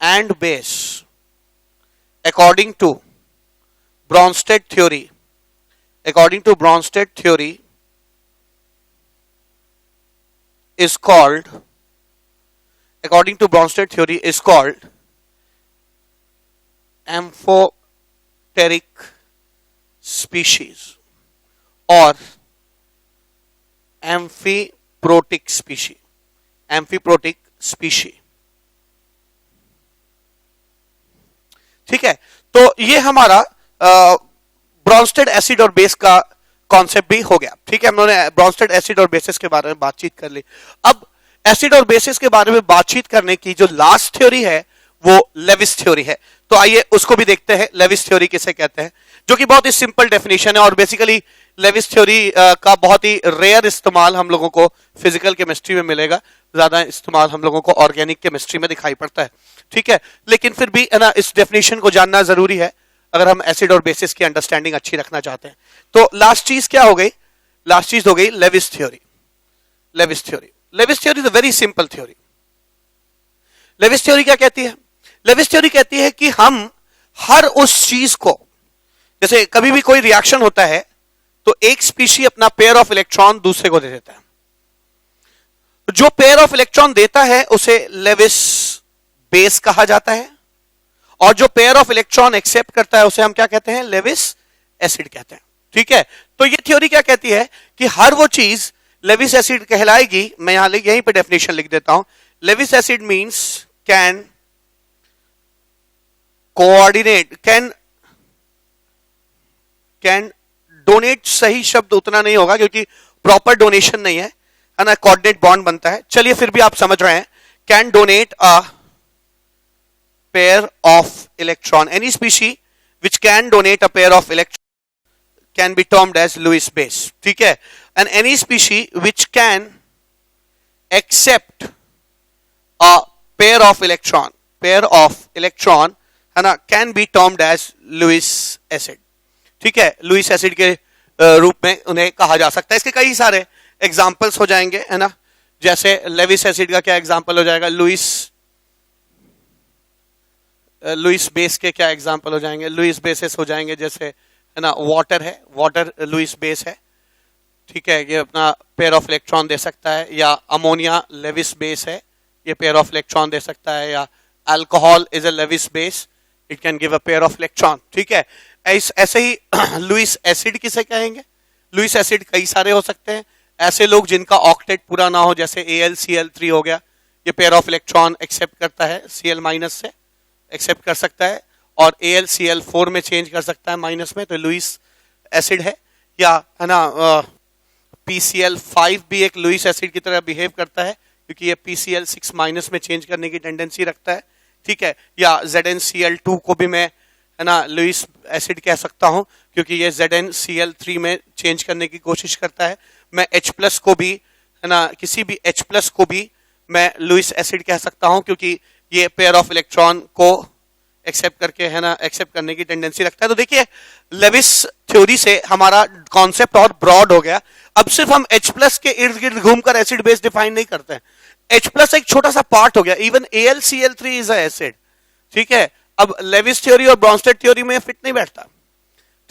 and base according to Bronsted theory is called amphoteric species और एम्फीप्रोटिक स्पीशी, एम्फीप्रोटिक स्पीशी। ठीक है, तो ये हमारा ब्रॉन्स्टेड एसिड और बेस का कॉन्सेप्ट भी हो गया। ठीक है, हमने ब्रॉन्स्टेड एसिड और बेसिस के बारे में बातचीत कर ली। अब एसिड और बेसिस के बारे में बातचीत करने की जो लास्ट थ्योरी है वो लेविस थ्योरी है। तो आइए उसको भी देखते हैं, लेविस थ्योरी किसे कहते हैं, जो कि बहुत ही सिंपल डेफिनेशन है। और बेसिकली लेविस थ्योरी का बहुत ही रेयर इस्तेमाल हम लोगों को फिजिकल केमिस्ट्री में मिलेगा, ज्यादा इस्तेमाल हम लोगों को ऑर्गेनिक केमिस्ट्री में दिखाई पड़ता है। ठीक है, लेकिन फिर भी है ना, इस डेफिनेशन को जानना जरूरी है अगर हम एसिड और बेसिस की अंडरस्टैंडिंग अच्छी रखना चाहते हैं। तो लास्ट चीज क्या हो गई? लास्ट चीज हो गई Lewis theory. Lewis theory, Lewis theory is a very simple theory. Lewis theory क्या कहती है? लेविस थ्योरी कहती है कि हम हर उस चीज को, जैसे कभी भी कोई रिएक्शन होता है तो एक स्पीशी अपना पेयर ऑफ इलेक्ट्रॉन दूसरे को दे देता है। जो पेयर ऑफ इलेक्ट्रॉन देता है उसे लेविस बेस कहा जाता है, और जो पेयर ऑफ इलेक्ट्रॉन एक्सेप्ट करता है उसे हम क्या कहते हैं? लेविस एसिड कहते हैं। ठीक है, तो ये थ्योरी क्या कहती है कि हर वो चीज लेविस एसिड कहलाएगी। मैं यहीं पे डेफिनेशन लिख देता हूं। Lewis acid means can coordinate, can donate, सही शब्द उतना नहीं होगा क्योंकि प्रॉपर डोनेशन नहीं है ना, कोऑर्डिनेट बॉन्ड बनता है। चलिए फिर भी आप समझ रहे हैं, can donate a pair of electron, any species which can donate a pair of electron can be termed as Lewis base. ठीक है, and any species which can accept a pair of electron है ना, can be termed as Lewis acid. ठीक है, Lewis acid के रूप में उन्हें कहा जा सकता है। इसके कई सारे एग्जाम्पल्स हो जाएंगे है ना, जैसे लेविस एसिड का क्या एग्जाम्पल हो जाएगा? लुईस बेस के क्या एग्जाम्पल हो जाएंगे? लुईस बेसिस हो जाएंगे, जैसे है ना वाटर है, वाटर लुईस बेस है। ठीक है, ये अपना पेयर ऑफ इलेक्ट्रॉन दे सकता है, या अमोनिया लेविस बेस है, ये पेयर ऑफ इलेक्ट्रॉन दे सकता है, या alcohol is a Lewis base, it can give a pair of electron. ठीक है, ऐसे ही लुईस एसिड किसे कहेंगे? लुईस एसिड कई सारे हो सकते हैं। ऐसे लोग जिनका ऑक्टेट पूरा ना हो, जैसे AlCl3 हो गया, ये पेयर ऑफ इलेक्ट्रॉन एक्सेप्ट करता है, Cl- से एक्सेप्ट कर सकता है और AlCl4 में चेंज कर सकता है माइनस में, तो लुईस एसिड है। या है ना PCl5 भी एक लुईस एसिड की तरह बिहेव करता है क्योंकि ये PCl6 माइनस में चेंज करने की टेंडेंसी रखता है। ठीक है, या ZnCl2 को भी मैं है ना लुईस एसिड कह सकता हूं क्योंकि ये ZnCl3 में चेंज करने की कोशिश करता है। मैं H+ को भी है ना, किसी भी H+ को भी मैं लुईस एसिड कह सकता हूं क्योंकि ये पेयर ऑफ इलेक्ट्रॉन को एक्सेप्ट करके है ना, एक्सेप्ट करने की टेंडेंसी रखता है। तो देखिए, लेविस थ्योरी से हमारा कॉन्सेप्ट और ब्रॉड हो गया। अब सिर्फ हम H+ के इर्द गिर्द घूमकर एसिड बेस डिफाइन नहीं करते हैं। H+ एक छोटा सा पार्ट हो गया, even AlCl3 is a acid. ठीक है, अब लेविस थ्योरी और ब्रॉन्स्टेड थ्योरी में फिट नहीं बैठता।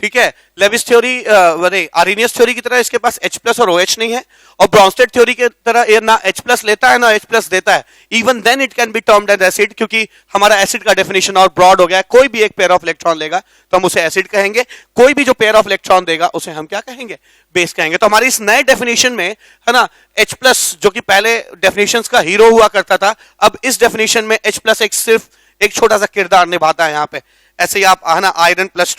ठीक है, लेविस थ्योरी आर्हेनियस थ्योरी की तरह इसके पास H+ और OH नहीं है, और ब्रॉन्स्टेड थ्योरी की तरह ये ना H+ लेता है ना H+ देता है। Even then it can be termed as acid, क्योंकि हमारा एसिड का डेफिनेशन और ब्रॉड हो गया। कोई भी एक पेयर ऑफ इलेक्ट्रॉन लेगा तो हम उसे एसिड कहेंगे, कोई भी जो पेयर ऑफ इलेक्ट्रॉन देगा उसे हम क्या कहेंगे? बेस कहेंगे। तो हमारी इस नए डेफिनेशन में है ना H+ जो कि पहले डेफिनेशंस का हीरो हुआ करता था, अब इस डेफिनेशन में H+ एक सिर्फ एक छोटा सा किरदार निभाता है यहाँ पे। ऐसे ही आप है ना आयरन प्लस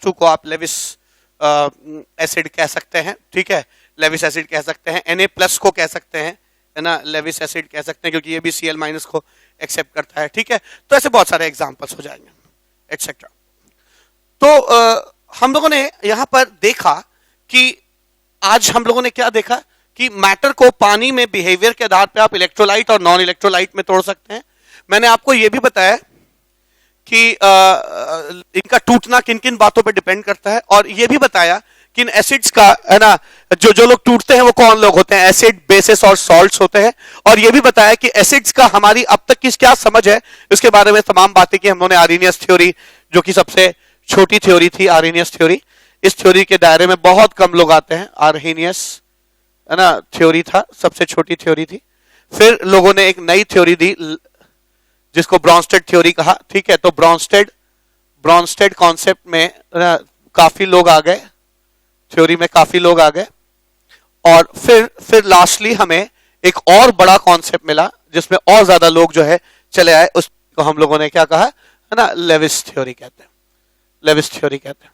टू को आप लेविस एसिड कह सकते हैं। ठीक है, लेविस एसिड कह सकते हैं। Na+ को कह सकते हैं है ना, लेविस एसिड कह सकते हैं क्योंकि ये भी Cl- को एक्सेप्ट करता है। ठीक है, तो ऐसे बहुत सारे एग्जांपल्स हो जाएंगे एक्सेट्रा। तो हम लोगों ने यहां पर देखा कि आज हम लोगों ने क्या देखा कि मैटर को पानी में बिहेवियर के आधार पर आप इलेक्ट्रोलाइट और नॉन इलेक्ट्रोलाइट में तोड़ सकते हैं। मैंने आपको यह भी बताया कि इनका टूटना किन किन बातों पे डिपेंड करता है, और ये भी बताया कि इन एसिड्स का है ना जो लोग टूटते हैं वो कौन लोग होते हैं? एसिड, बेसिस और सॉल्ट्स होते हैं। और ये भी बताया कि एसिड्स का हमारी अब तक की क्या समझ है, इसके बारे में तमाम बातें की हमने। आर्हेनियस थ्योरी जो कि सबसे छोटी थ्योरी थी, आर्हेनियस थ्योरी, इस थ्योरी के दायरे में बहुत कम लोग आते हैं। आर्हेनियस है ना थ्योरी था, सबसे छोटी थ्योरी थी। फिर लोगों ने एक नई थ्योरी दी जिसको ब्रॉन्स्टेड थ्योरी कहा। ठीक है, तो ब्रॉन्स्टेड कॉन्सेप्ट में काफी लोग आ गए थ्योरी में काफी लोग आ गए, और फिर लास्टली हमें एक और बड़ा कॉन्सेप्ट मिला जिसमें और ज्यादा लोग जो है चले आए, उसको हम लोगों ने क्या कहा है ना, लेविस थ्योरी कहते हैं, लेविस थ्योरी कहते हैं।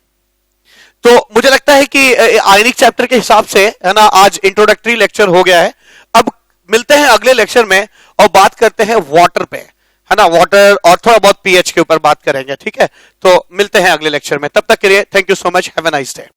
तो मुझे लगता है कि आयनिक चैप्टर के हिसाब से है ना आज इंट्रोडक्टरी लेक्चर हो गया है। अब मिलते हैं अगले लेक्चर में और बात करते हैं वाटर पे, है ना, वाटर और थोड़ा बहुत पीएच के ऊपर बात करेंगे, ठीक है। तो मिलते हैं अगले लेक्चर में, तब तक के लिए thank you so much, have a nice day.